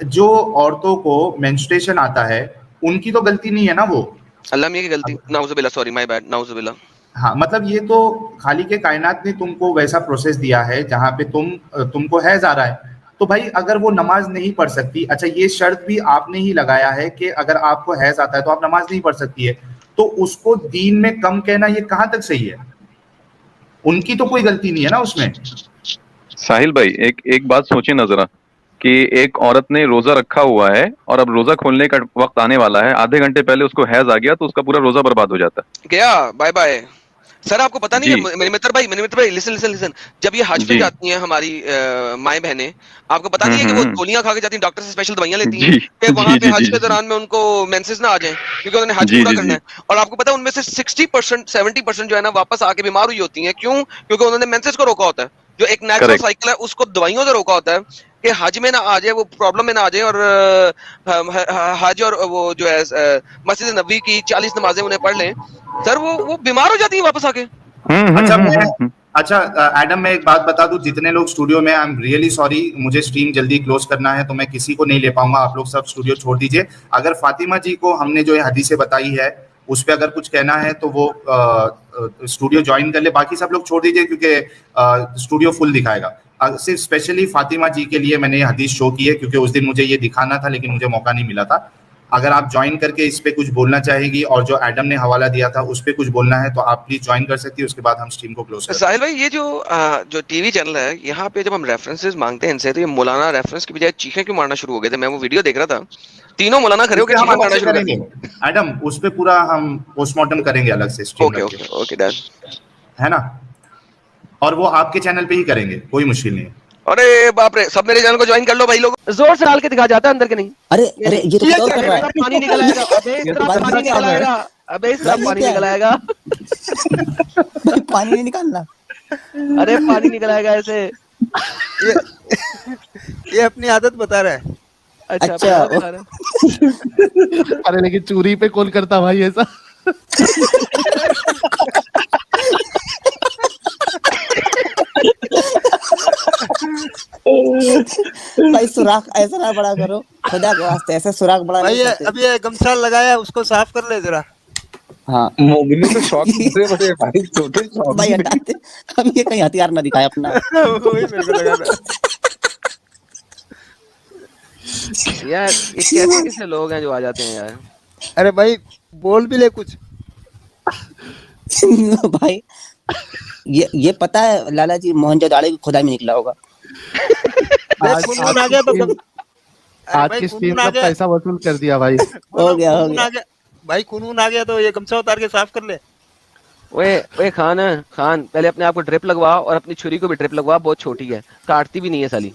जो औरतों को मेंस्ट्रुएशन आता है उनकी तो गलती नहीं है ना वो, अल्लाह मियां की गलती, नाउजुबिल्लाह, सॉरी माय बैड, नाउजुबिल्लाह। हाँ, मतलब ये तो खाली के कायनात ने तुमको वैसा प्रोसेस दिया है जहां पे तुमको हैज आ रहा है, तो भाई अगर वो नमाज नहीं पढ़ सकती, अच्छा ये शर्त भी आपने ही लगाया है कि अगर आपको हैज आता है तो आप नमाज नहीं पढ़ सकती है, तो उसको दीन में कम कहना ये कहां तक सही है? उनकी तो कोई गलती नहीं है ना उसमें। साहिल भाई, एक बात सोचिए ना जरा, कि एक औरत ने रोजा रखा हुआ है और अब रोजा खोलने का वक्त आने वाला है, आधे घंटे पहले उसको हैज आ गया तो उसका पूरा रोजा बर्बाद हो जाता है। गया, बाय बाय। सर आपको पता नहीं है मित्र भाई, लिसन, जब ये हज पे जाती हैं हमारी माएँ बहनें, आपको पता नहीं है कि वो गोलियां खा के जाती हैं, डॉक्टर से स्पेशल दवाइयां लेती हैं कि वहां पे हज के दौरान में उनको मेंसेस ना आ जाए, क्योंकि उन्होंने हज पूरा करना है। और आपको पता है उनमें से 60% 70% जो है ना वापस आके बीमार हुई होती हैं। क्यों? क्योंकि उन्होंने मेंसेस को रोका होता है, जो एक नेचुरल साइकिल है उसको दवाइयों से रोका होता है कि हज में ना आ जाए, वो प्रॉब्लम में ना आ जाए, और हज और वो जो है मस्जिद नबवी की 40 नमाजें उन्हें पढ़ लें, सर वो बीमार हो जाती है वापस आके। अच्छा एडम, मैं एक बात बता दूं, जितने लोग स्टूडियो में, आई एम रियली सॉरी, मुझे स्ट्रीम जल्दी क्लोज करना है तो मैं किसी को नहीं ले पाऊंगा, आप लोग सब स्टूडियो छोड़ दीजिए। अगर फातिमा जी को हमने जो हदीसें बताई है उस पर अगर कुछ कहना है तो वो स्टूडियो ज्वाइन कर ले, बाकी सब लोग छोड़ दीजिए क्योंकि स्टूडियो फुल दिखाएगा। सिर्फ स्पेशली फातिमा जी के लिए मैंने ये हदीस शो की है क्योंकि उस दिन मुझे ये दिखाना था लेकिन मुझे मौका नहीं मिला था। अगर आप ज्वाइन करके इस पे कुछ बोलना चाहेगी और जो एडम ने हवाला दिया था उस पे कुछ बोलना है तो आप प्लीज ज्वाइन कर सकती है, उसके बाद हम स्ट्रीम को क्लोज करें। साहिल भाई, ये जो टीवी चैनल है, यहाँ पे जब हम रेफरेंसेस मांगते हैं इनसे तो ये मौलाना रेफरेंस की बजाय चीखें क्यों मारना शुरू हो गए थे? मैं वो वीडियो देख रहा था, तीनों मौलाना खड़े होकर चीखें मारना शुरू करेंगे। एडम, उस पे पूरा हम पोस्टमार्टम करेंगे अलग से स्ट्रीम। ओके डन है ना, और वो आपके चैनल पे ही करेंगे, कोई मुश्किल नहीं है। अरे बाप रे, सब मेरे चैनल को ज्वाइन कर लो भाई लोग, जोर से डाल के दिखा जाता है अंदर के नहीं। अरे ये तो क्या कर रहा है? पानी निकल आएगा, अबे इस तरफ पानी निकल आएगा। भाई पानी नहीं निकालना, अरे पानी निकल आएगा ऐसे। ये अपनी आदत बता रहा है। अच्छा अरे लेकिन चोरी पे कौन करता भाई ऐसा? भाई सुराख ऐसा ना बड़ा करो, खुदा के वास्ते ऐसे सुराख बड़ा भाई। अभी ये गमछा लगाया, उसको साफ कर ले जरा। हाँ मोगली तो शॉट बड़े भाई, छोटे शॉट भाई हटाते, हम ये कहीं हथियार ना दिखाए अपना। वही मेरे को लगा था। यार ये कैसे लोग हैं जो आ जाते हैं यार। अरे भाई बोल भी ले कुछ। भाई ये पता है लाला जी, मोहनजोदाड़ो की खुदाई में निकला होगा। आज की स्ट्रीम का पैसा वसूल कर दिया भाई। हो गया भाई, खून आ गया तो ये गमछा उतार के साफ कर ले। ओए खान पहले अपने आप को ड्रिप लगवा और अपनी छुरी को भी ड्रिप लगवा, बहुत छोटी है, काटती भी नहीं है साली।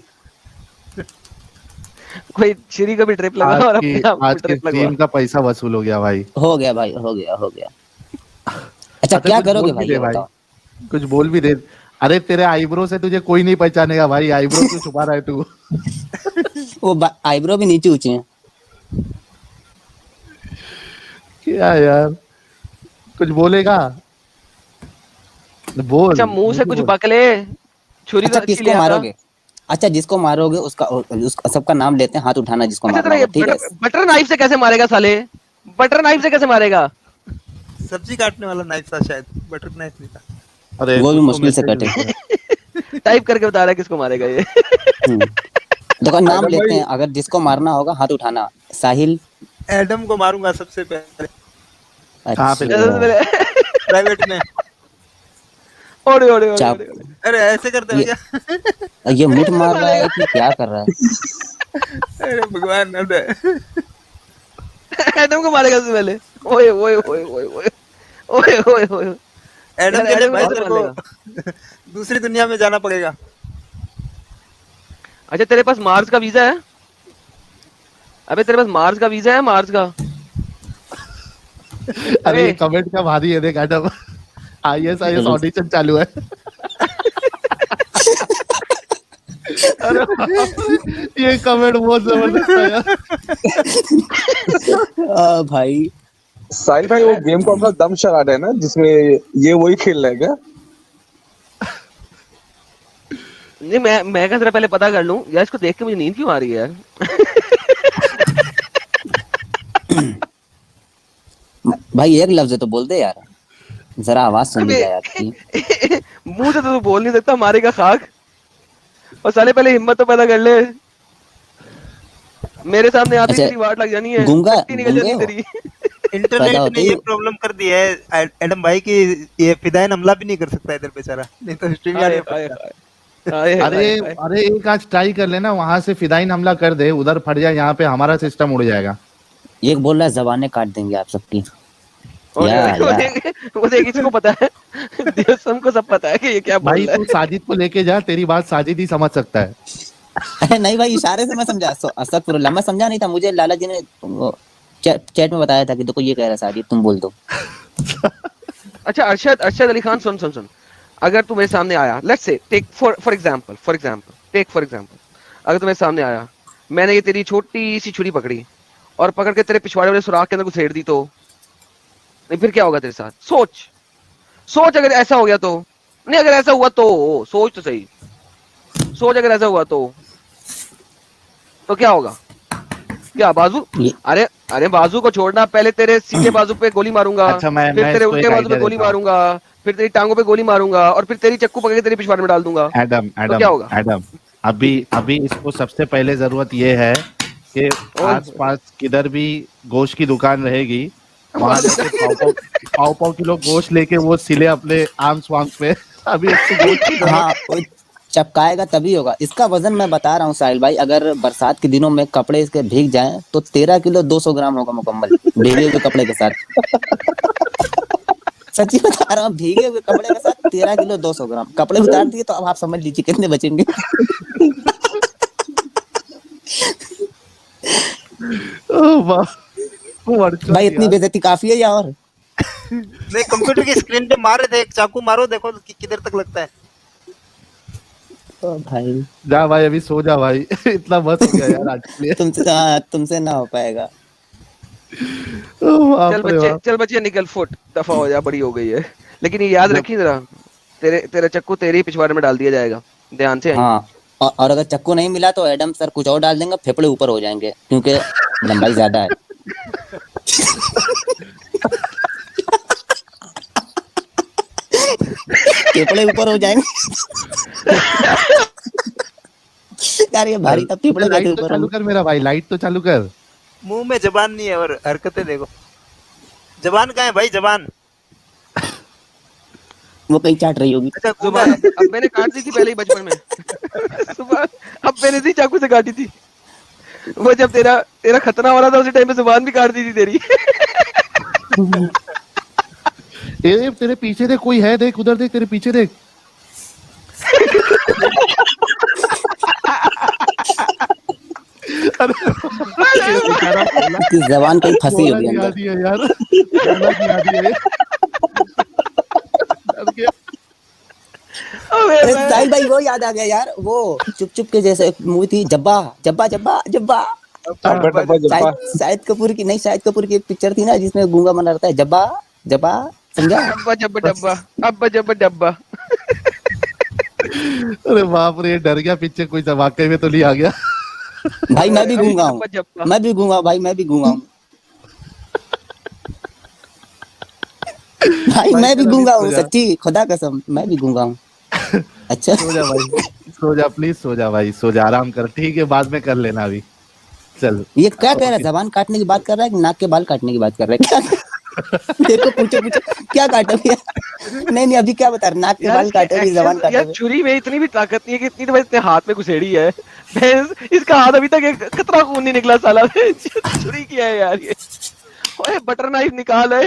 कोई छुरी को भी ड्रिप लगा और अपने आप को ड्रिप लगवा। स्ट्रीम का पैसा वसूल हो गया भाई। हो गया भाई, हो गया। अच्छा क्या करोगे भाई? कुछ बोल भी दे। अरे तेरे आईब्रो से तुझे कोई नहीं पहचानेगा भाई, आईब्रो तो छुपा रहा है तू। वो आईब्रो भी नीचे ऊंचे हैं। क्या यार, कुछ बोलेगा? बोल। अच्छा मुंह से कुछ बकले, छुरी अच्छा तो अच्छी ले किसको आता। मारोगे? अच्छा जिसको मारोगे उसका सबका नाम लेते हैं, हाथ उठाना जिसको अच्छा मारना तेरा ये होगा, ठीक है? बटर नाइफ से कैसे मारेगा साले? बटर नाइफ से कैसे मारेगा? सब्जी काटने वाला नाइफ था शायद, बटर नाइफ नहीं था। अरे वो भी कुछ तो मुश्किल से मैसेज कटे। भेजा। टाइप करके बता रहा है किसको मारेगा ये। देखो नाम आदम लेते भाई हैं, अगर जिसको मारना होगा हाथ उठाना। साहिल। एडम को मारूंगा सबसे पहले कहाँ पे अच्छा प्राइवेट में। ओड़े ओड़े ओड़े चाप। ओड़े ओड़े। अरे ऐसे करते हो ये क्या? ये मुठ मार रहा है मारेगा। कि क्या कर रहा है? अरे भगवान अरे एडम को मारेगा सबसे पहले। ओए ओए ओए ओए ओए ओए ओए ओए। एडम यार, के लिए एडम भाई को तेरे मार को दूसरी दुनिया में जाना पड़ेगा। अच्छा तेरे पास मार्स का वीजा है? अबे तेरे पास मार्स का वीजा है? मार्स का? अरे ये कमेंट का भारी है, देख एडम, ISIS ऑडिशन चालू है। अरे ये कमेंट बहुत जबरदस्त है यार। भाई साहिल भाई वो गेम को अपना दम शराट है ना, जिसमें ये वही खेल रहा है क्या? नहीं मैं क्या जरा पहले पता कर लूं यार, इसको देख के मुझे नींद क्यों आ रही है यार? भाई एक लफ्ज तो बोल दे यार, जरा आवाज सुन ले यार की। मुंह से तो तू बोल नहीं सकता, मारेगा खाक। और साले पहले हिम्मत तो पैदा कर ले। मेरे सामने आते ही अच्छा, तेरी वाट लग जानी है, गूंगा पट्टी निकल जानी है गूंगे तेरी। इंटरनेट पैदा ने होते ये ही प्रॉब्लम कर दी है एडम भाई की, ये फिदायन हमला भी नहीं कर सकता इधर बेचारा, नहीं तो स्ट्रीम यार। अरे एक आज ट्राई कर लेना, वहां से फिदाइन हमला कर दे, उधर फट जाए, यहाँ पे हमारा सिस्टम उड़ जाएगा। एक बोल रहा है जबानें काट देंगे आप सबकी। वो देख इसको पता है, दियोसम को सब पता है कि ये क्या बोल भाई रहा तू साजिद को लेके जा, तेरी बात साजिद ही समझ सकता है। अरे नहीं भाई, इशारे से मैं समझा। अस्तगफुरुल्लाह, मैं समझा नहीं था, मुझे लाला जी ने चैट में बताया था कि देखो ये कह रहा है साजिद, तुम बोल दो। अच्छा अरशद अली खान, सुन सुन सुन, अगर तू मेरे सामने आया, let's say take for example अगर तू मेरे सामने आया, मैंने ये तेरी छोटी सी छुरी पकड़ी और पकड़ के तेरे पिछवाड़े वाले सुराख के अंदर घुसेड़ दी, तो नहीं फिर क्या होगा तेरे साथ? सोच अगर ऐसा हो गया तो। नहीं अगर ऐसा हुआ तो सोच तो सही, सोच अगर ऐसा हुआ तो क्या होगा? क्या बाजू? अरे बाजू को छोड़ना, पहले तेरे सीधे बाजू पे गोली मारूंगा, अच्छा, मैं फिर तेरे इसको उल्टे एक बाजू पे idea गोली देता हूँ। मारूंगा, फिर तेरी टांगों पे गोली मारूंगा और फिर तेरी चक्कू पकड़ के तेरे पिछवाड़े में डाल दूंगा। एडम तो क्या होगा? एडम अभी इसको सबसे पहले जरूरत ये है कि आसपास किधर भी गोश्त की दुकान रहेगी, वहां जाके पाव किलो गोश्त लेके वो सिले अपने आर्म्स वार्म्स पे। अभी इसको गोश्त की हाँ वो चपकाएगा तभी होगा। इसका वजन मैं बता रहा हूँ साहिल भाई, अगर बरसात के दिनों में कपड़े इसके भीग जाएं तो 13 किलो 200 ग्राम होगा मुकम्मल, भीगे हुए कपड़े के साथ। सच्ची बता रहा हूँ, भीगे हुए कपड़े के साथ 13 किलो 200 ग्राम। कपड़े उतार दिए तो अब आप समझ लीजिए कितने बचेंगे। भाई इतनी बेइज्जती काफी है या और? नहीं कंप्यूटर की स्क्रीन पे मार रहे थे, एक चाकू मारो, देखो किधर तक लगता है। भाई जा भाई, अभी सो जा भाई। इतना बस हो गया यार आज के लिए। तुमसे ना हो पाएगा। चल बच्चे निकल, फुट दफा हो जा, बड़ी हो गई है। लेकिन ये याद रखी जरा, तेरा चक्कू तेरे पिछवाड़े में डाल दिया जाएगा, ध्यान से। हाँ और अगर चक्कू नहीं मिला तो एडम सर कुछ और डाल देंगे, फेफड़े ऊपर हो जाएंगे क्योंकि लंबाई ज्यादा है। फेफड़े ऊपर हो जाएंगे। यार ये भारी था, फेफड़े लाइट तो ऊपर चालू कर मेरा भाई, लाइट तो चालू कर। मुंह में जबान नहीं है और हरकतें देखो। जबान कहाँ है भाई? जबान वो कहीं चाट रही होगी। अच्छा सुबह अब मैंने काट दी थी पहले ही बचपन में। सुबह अब मैंने दी चाकू से काटी थी, वो जब तेरा खतना हो रहा था उसी टाइम पे जुबान भी काट दी थी तेरी। तेरे पीछे देख, कोई है, देख उधर देख, तेरे पीछे देख। जबान कहीं फंसी होगी अंदर। यार साहिल भाई वो याद आ गया यार, वो चुप चुप के जैसे मूवी थी, जब्बा जब्बा जब्बा जब्बा डब्बा डब्बा जब्बा। शाहिद कपूर की नहीं, शाहिद कपूर की एक पिक्चर थी ना जिसमें गूंगा बना रहता है, जब्बा जब्बा, समझा? अब्बा जब्बा डब्बा, अब्बा जब्बा डब्बा। अरे बाप रे, डर गया पीछे कोई धमाके में तो नहीं आ गया। भाई मैं भी गूंगा हूँ, अब्बा जब्बा। मैं भी गूंगा भाई, मैं भी गूंगा हूँ भाई, मैं भी चलो गूंगा सो हूँ, जा। सच्ची खुदा कसम, मैं भी गूंगा हूँ। अच्छा सो जा भाई, सो जा प्लीज, सो जा भाई, सो जा, आराम कर। ठीक है, बाद में कर लेना अभी। चल ये क्या कह रहा है, जबान काटने की बात कर रहा है कि नाक के बाल काटने की बात कर रहा है, क्या? देखो पूछो पूछो क्या काटा भैया? नहीं नहीं, अभी क्या बता रहे, नाक के बाल काटे भी, जबान काटे यार भी? छुरी में इतनी भी ताकत नहीं है कि इतनी तो बस इसने हाथ में घुसेड़ी है। भैंस, इसका हाथ अभी तक एक कतरा खून नहीं निकला साला। छुरी क्या है यार ये? ओए बटर नाइफ निकाल है।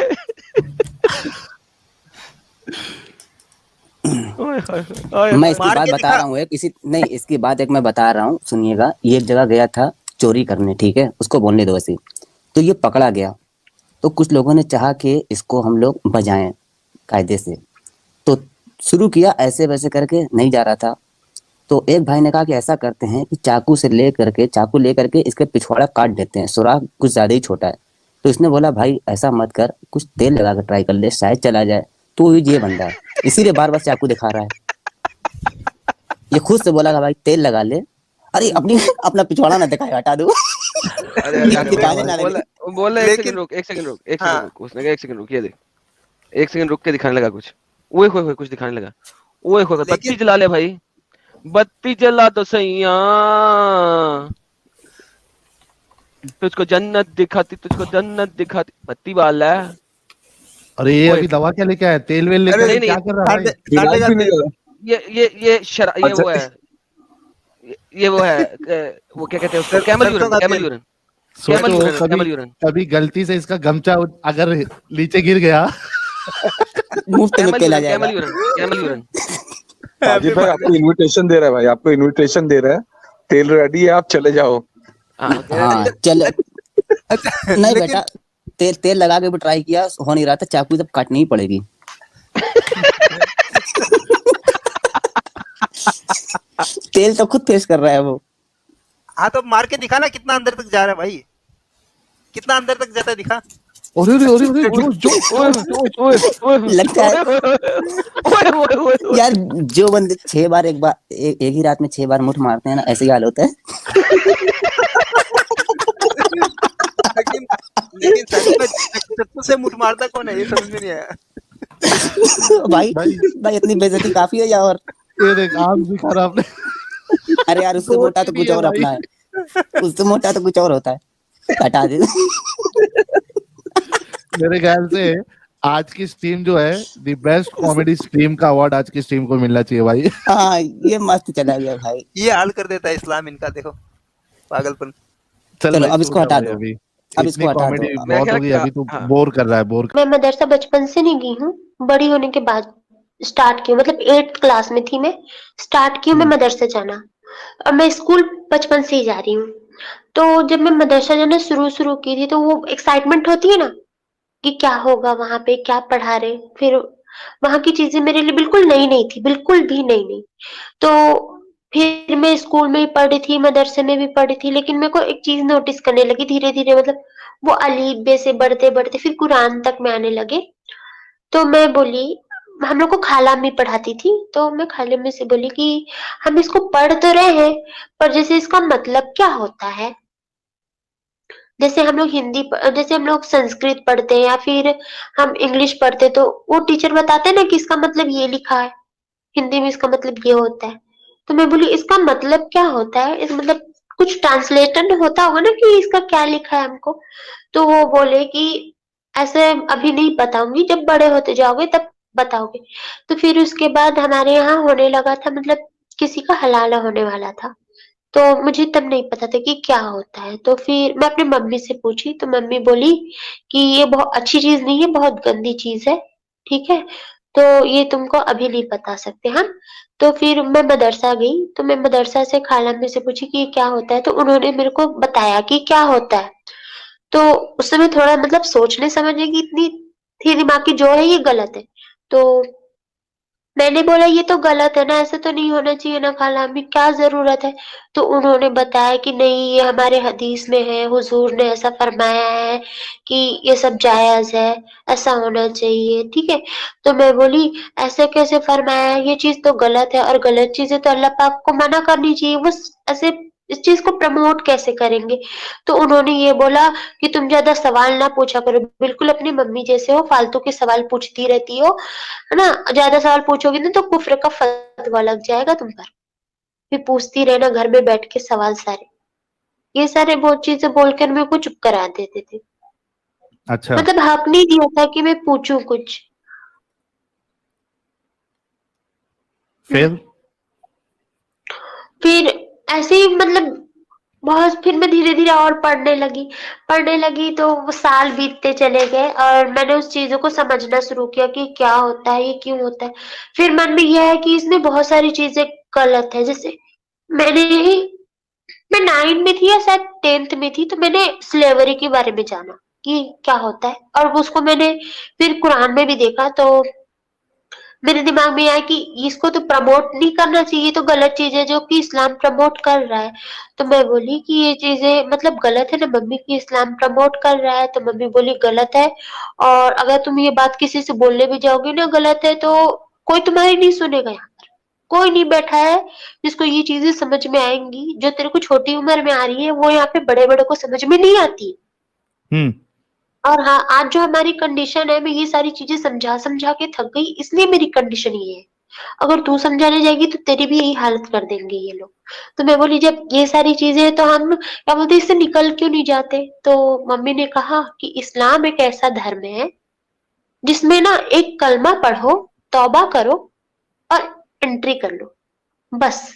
मैं इसकी बात बता रहा हूँ एक, इसी नहीं, इसकी बात एक मैं बता रहा हूँ, सुनिएगा। ये एक जगह गया था चोरी करने, ठीक है, उसको बोलने दो ऐसे। तो ये पकड़ा गया, तो कुछ लोगों ने चाहा कि इसको हम लोग बजाएं कायदे से, तो शुरू किया ऐसे वैसे करके, नहीं जा रहा था। तो एक भाई ने कहा कि ऐसा करते हैं कि चाकू ले करके इसके पिछवाड़ा काट देते हैं, सुराख कुछ ज्यादा ही छोटा है। तो इसने बोला भाई ऐसा मत कर, कुछ तेल लगा कर ट्राई कर ले, शायद चला जाए। तो ये बंदा है, इसीलिए बार बार चाकू दिखा रहा है। ये खुद से बोला भाई तेल लगा ले। अरे अपना पिछवाड़ा ना दिखाए, हटा दो। बोला एक सेकंड रुक, एक सेकंड रुक। उसने कहा एक सेकंड रुक, ये देख, एक सेकंड रुक के दिखाने लगा कुछ। ओए होए कुछ दिखाने लगा। ओए होए बत्ती जला ले भाई, बत्ती जला तो सैया, तुझको जन्नत दिखाती, बत्ती वाला। अरे ये अभी दवा क्या लेके आया, तेल वेल लेके आया, क्या कर रहा है? ये वो है, ये वो है, वो क्या कहते हैं उसको, कैमल यूरिन। कभी गलती से इसका गमछा अगर नीचे गिर गया, मुफ्त में केला जाएगा। Camel urine. साजिद भाई आपको इनविटेशन दे रहा है, भाई आपको इनविटेशन दे रहा है, तेल रेडी है, आप चले जाओ। हाँ चल। नहीं बेटा, तेल लगा के भी ट्राई किया, हो नहीं रहा था, चाकू तब काटनी ही पड़ेगी। तेल तो खुद फेस कर रहा है वो। हाँ तो मार के दिखा ना कितना अंदर तक जा रहा है भाई, कितना अंदर तक जाता है दिखा। लगता है यार, जो बंदे 6 बार एक ही रात में 6 बार मुठ मारते हैं ना, ऐसे ही हाल होता है। लेकिन से मुठ मारता कौन है, ये समझ में नहीं आया। भाई इतनी बेइज्जती काफी है या और? ये देख आम दिखा रहा आपने। अरे यार उससे मोटा तो कुछ और अपना है, उससे मोटा तो कुछ और होता है, हटा दे। मेरे ख्याल से आज की स्ट्रीम जो है, द बेस्ट कॉमेडी स्ट्रीम का अवार्ड आज की स्ट्रीम को मिलना चाहिए भाई। हाँ ये मस्त चला गया भाई, ये हाल कर देता है इस्लाम इनका, देखो पागलपन। चलो अब इसको हटा दो, अब इसको हटा दो। बहुत हो गई, अभी तो बोर कर रहा है, बोर। मैं मदरसा बचपन से नहीं गई हूँ, बड़ी होने के बाद स्टार्ट की, मतलब 8th क्लास में थी मैं, स्टार्ट की मैं मदरसा जाना। अब मैं स्कूल बचपन से ही जा रही हूँ। तो जब मैं मदरसा जाना शुरू की थी, तो वो एक्साइटमेंट होती है ना कि क्या होगा वहां पे, क्या पढ़ा रहे। फिर वहां की चीजें मेरे लिए बिल्कुल नई नहीं थी, बिल्कुल भी नई। तो फिर मैं स्कूल में ही पढ़ी थी, मदरसे में भी पढ़ी थी, लेकिन मेरे को एक चीज नोटिस करने लगी धीरे धीरे, मतलब वो अलीफ बे से बढ़ते बढ़ते फिर कुरान तक में आने लगे। तो मैं बोली, हम लोग को खाला अम्मी पढ़ाती थी, तो मैं खाला अम्मी से बोली कि हम इसको पढ़ तो रहे हैं, पर जैसे इसका मतलब क्या होता है। जैसे हम लोग जैसे हम लोग संस्कृत पढ़ते हैं या फिर हम इंग्लिश पढ़ते, तो वो टीचर बताते हैं ना कि इसका मतलब ये लिखा है, हिंदी में इसका मतलब ये होता है। तो मैं बोली इसका मतलब क्या होता है, इस मतलब कुछ ट्रांसलेटर होता होगा ना कि इसका क्या लिखा है हमको। तो वो बोले कि ऐसे अभी नहीं बताऊंगी, जब बड़े होते जाओगे तब बताओगे। तो फिर उसके बाद हमारे यहाँ होने लगा था, मतलब किसी का हलाला होने वाला था, तो मुझे तब नहीं पता था कि क्या होता है। तो फिर मैं अपनी मम्मी से पूछी, तो मम्मी बोली कि ये बहुत अच्छी चीज नहीं है, बहुत गंदी चीज है, ठीक है, तो ये तुमको अभी नहीं बता सकते हम। तो फिर मैं मदरसा गई, तो मैं मदरसा से खाला अम्मी से पूछी कि ये क्या होता है, तो उन्होंने मेरे को बताया कि क्या होता है। तो उस समय थोड़ा मतलब सोचने समझने की इतनी थी दिमाग की, जो है ये गलत है। तो मैंने बोला ये तो गलत है ना, ऐसे तो नहीं होना चाहिए ना खाला अम्मी, क्या ज़रूरत है? तो उन्होंने बताया कि नहीं ये हमारे हदीस में है, हुज़ूर ने ऐसा फरमाया है कि ये सब जायज़ है, ऐसा होना चाहिए, ठीक है? तो मैं बोली ऐसे कैसे फरमाया है? ये चीज़ तो गलत है और गलत चीज़ें तो अल्लाह पाक को मना करनी चाहिए, वो ऐसे इस चीज़ को प्रमोट कैसे करेंगे? तो उन्होंने ये बोला कि तुम ज़्यादा सवाल ना पूछा करो, बिल्कुल अपनी मम्मी जैसे हो, फालतू के सवाल पूछती रहती हो, है ना? ज़्यादा सवाल पूछोगी ना तो कुफ्र का फतवा लग जाएगा तुम पर। फिर पूछती रहना घर में बैठ के सवाल सारे। ये सारे बहुत चीज़ें बोलकर मेरे को चुप करा देते थे। अच्छा, मतलब हक नहीं दिया था कि मैं पूछूँ कुछ। फिर फिर ऐसे ही मतलब बहुत फिर मैं धीरे-धीरे और पढ़ने लगी तो वो साल बीतते चले गए और मैंने उस चीज़ों को समझना शुरू किया कि क्या होता है, ये क्यों होता है। फिर मन में ये है कि इसमें बहुत सारी चीज़ें गलत है, जैसे मैंने मैं 9 में थी या शायद 10th में थी तो मैंने स्लेवरी के बारे में जाना कि क्या होता है और उसको मैंने फिर कुरान में भी देखा तो मेरे दिमाग में आया कि इसको तो प्रमोट नहीं करना चाहिए, ये तो गलत चीज़ है जो कि इस्लाम प्रमोट कर रहा है। तो मैं बोली कि ये चीज़ें मतलब गलत है ना मम्मी कि इस्लाम प्रमोट कर रहा है, तो मम्मी बोली गलत है और अगर तुम ये बात किसी से बोलने भी जाओगी ना गलत है तो कोई तुम्हारी नहीं सुनेगा यहाँ पर। कोई नहीं बैठा है जिसको ये चीज़ें समझ में आएँगी, जो तेरे को छोटी उम्र में आ रही है वो यहाँ पे बड़े-बड़े को समझ में नहीं आती। हम्म, और हाँ, आज जो हमारी कंडीशन है मैं ये सारी चीज़ें समझा-समझा के थक गई इसलिए मेरी कंडीशन ये है। अगर तू समझाने जाएगी तो तेरी भी यही हालत कर देंगे ये लोग। तो मैं बोली जब ये सारी चीज़ें हैं तो हम क्या बोलते हैं इससे निकल क्यों नहीं जाते? तो मम्मी ने कहा कि इस्लाम एक ऐसा धर्म है जिसमें ना एक कलमा पढ़ो, तौबा करो और एंट्री कर लो, बस।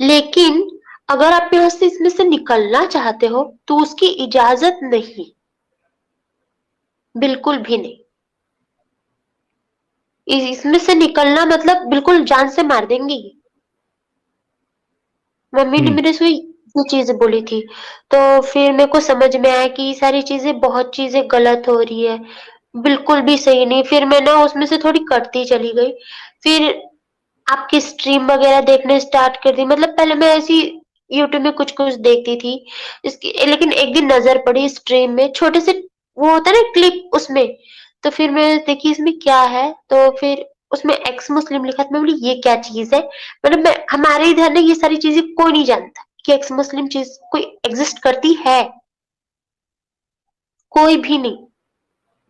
लेकिन अगर आप यहाँ से इसमें से निकलना चाहते हो तो उसकी इजाज़त नहीं, बिल्कुल भी नहीं। इसमें से निकलना मतलब बिल्कुल जान से मार देंगे ये। मम्मी ने हम्म, मेरे से ये चीज़ें बोली थी। तो फिर मेरे को समझ में आया कि ये सारी चीज़ें बहुत चीज़ें गलत हो रही है, बिल्कुल भी सही नहीं। फिर मैं ना उसमें से थोड़ी कटती चली गई। फिर आपकी स्ट्रीम वगैरह देखने स्टार्ट कर दी। मतलब पहले मैं ऐसी यूट्यूब में कुछ-कुछ देखती थी। इसकी लेकिन एक दिन नज़र पड़ी स्ट्रीम में छोटे से वो होता है ना क्लिप उसमें, तो फिर मैं देखी इसमें क्या है, तो फिर उसमें एक्स मुस्लिम लिखा था। मैं बोली ये क्या चीज़ है? मतलब मैं हमारे इधर ना ये सारी चीज़ें कोई नहीं जानता कि एक्स मुस्लिम चीज़ कोई एक्ज़िस्ट करती है, कोई भी नहीं।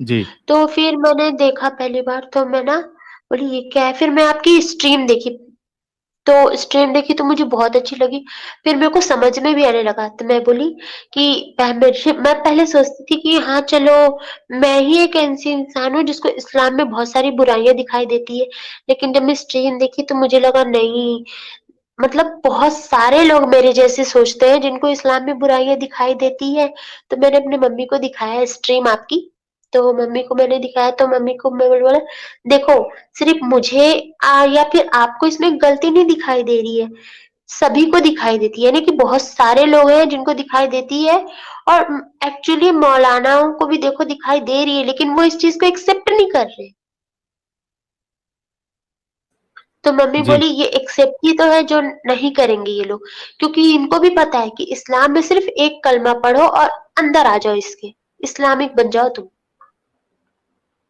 जी, तो फिर मैंने देखा पहली बार तो मैं ना बोली ये क्या है? फिर मैं आपकी स्ट्रीम देखी। तो स्ट्रीम देखी तो मुझे बहुत अच्छी लगी। फिर मेरे को समझ में भी आने लगा, तो मैं बोली कि मैं पहले सोचती थी कि हाँ, चलो मैं ही एक ऐसी इंसान हूँ जिसको इस्लाम में बहुत सारी बुराइयाँ दिखाई देती है। लेकिन जब मैं स्ट्रीम देखी तो मुझे लगा नहीं, मतलब बहुत सारे लोग मेरे जैसे सोचते हैं जिनको इस्लाम में बुराइयाँ दिखाई देती है। तो मैंने अपनी मम्मी को दिखाया स्ट्रीम आपकी, तो मम्मी को मैंने दिखाया तो मम्मी को मैंने बोला देखो सिर्फ मुझे या फिर आपको इसमें गलती नहीं दिखाई दे रही है, सभी को दिखाई देती है, यानी कि बहुत सारे लोग हैं जिनको दिखाई देती है और एक्चुअली मौलानाओं को भी देखो दिखाई दे रही है, लेकिन वो इस चीज़ को एक्सेप्ट नहीं कर रहे। तो मम्मी जी, बोली ये एक्सेप्ट ही तो है जो नहीं करेंगे ये लोग, क्योंकि इनको भी पता है कि इस्लाम में सिर्फ एक कलमा पढ़ो और अंदर आ जाओ इसके, इस्लामिक बन जाओ तुम।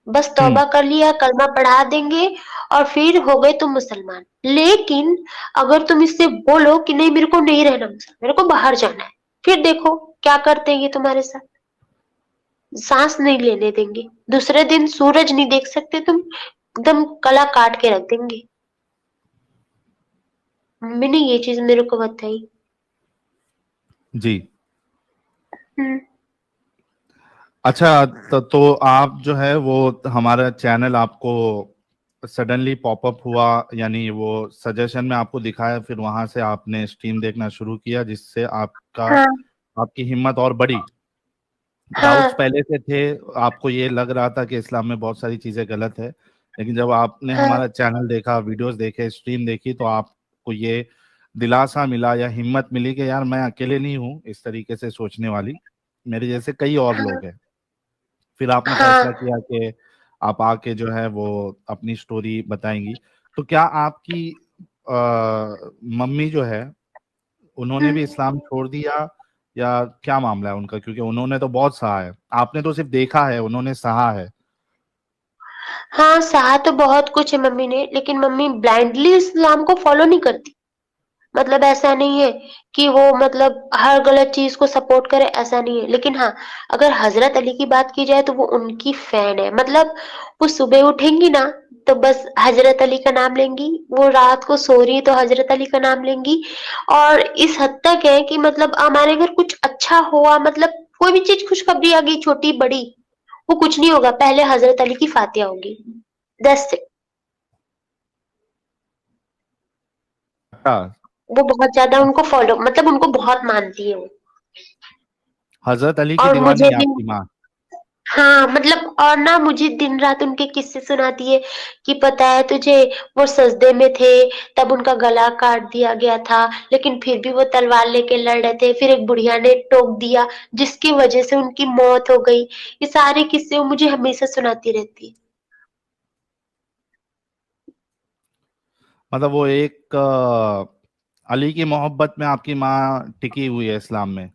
बस हम्म, तौबा कर लिया, कलमा पढ़ा देंगे और फिर हो गए तुम मुसलमान। लेकिन अगर तुम इससे बोलो कि नहीं मेरे को नहीं रहना मुसलमान, मेरे को बाहर जाना है, फिर देखो क्या करते हैं ये तुम्हारे साथ। सांस नहीं लेने देंगे, दूसरे दिन सूरज नहीं देख सकते तुम, एकदम गला काट के रख देंगे। मम्मी ने ये चीज मेरे को बताई। जी। हम्म। अच्छा, तो आप जो है वो हमारा चैनल आपको सडनली पॉपअप हुआ, यानी वो सजेशन में आपको दिखाया, फिर वहां से आपने स्ट्रीम देखना शुरू किया, जिससे आपका हाँ आपकी हिम्मत और बढ़ी। डाउट्स हाँ पहले से थे, आपको ये लग रहा था कि इस्लाम में बहुत सारी चीजें गलत है, लेकिन जब आपने हाँ हमारा चैनल देखा, वीडियोस देखे, स्ट्रीम देखी, तो आपको ये दिलासा मिला या हिम्मत मिली कि यार मैं अकेले नहीं हूँ इस तरीके से सोचने वाली, मेरे जैसे कई और हाँ लोग हैं। फिर आपने फैसला हाँ किया कि आप आके जो है वो अपनी स्टोरी बताएंगी। तो क्या आपकी मम्मी जो है उन्होंने भी इस्लाम छोड़ दिया या क्या मामला है उनका? क्योंकि उन्होंने तो बहुत सहा है, आपने तो सिर्फ देखा है, उन्होंने सहा है। हाँ, सहा तो बहुत कुछ है मम्मी ने, लेकिन मम्मी ब्लाइंडली इस्लाम को फॉलो नहीं करती। मतलब ऐसा नहीं है कि वो मतलब हर गलत चीज को सपोर्ट करे, ऐसा नहीं है। लेकिन हाँ, अगर हजरत अली की बात की जाए तो वो उनकी फैन है। मतलब वो सुबह उठेंगी ना तो बस हजरत अली का नाम लेंगी, वो रात को सो रही है तो हजरत अली का नाम लेंगी। और इस हद तक है कि मतलब हमारे घर कुछ अच्छा हुआ, मतलब कोई भी चीज खुशखबरी आ गई, छोटी बड़ी, वो कुछ नहीं होगा, पहले हजरत अली की फातिहा होगी। दस से अच्छा, वो बहुत ज्यादा उनको फॉलो, मतलब उनको बहुत मानती है वो। हजरत अली की और दीवानी मुझे है भी, आपकी माँ? हाँ मतलब, और ना मुझे दिन रात उनके किस्से सुनाती है कि पता है तुझे, वो सजदे में थे तब उनका गला काट दिया गया था, लेकिन फिर भी वो तलवार लेके लड़ रहे थे, फिर एक बुढ़िया ने टोक दिया जिसकी वजह से उनकी मौत हो गई। ये सारे किस्से वो मुझे हमेशा सुनाती रहती है। मतलब वो एक अली की मोहब्बत में आपकी माँ टिकी हुई है इस्लाम में।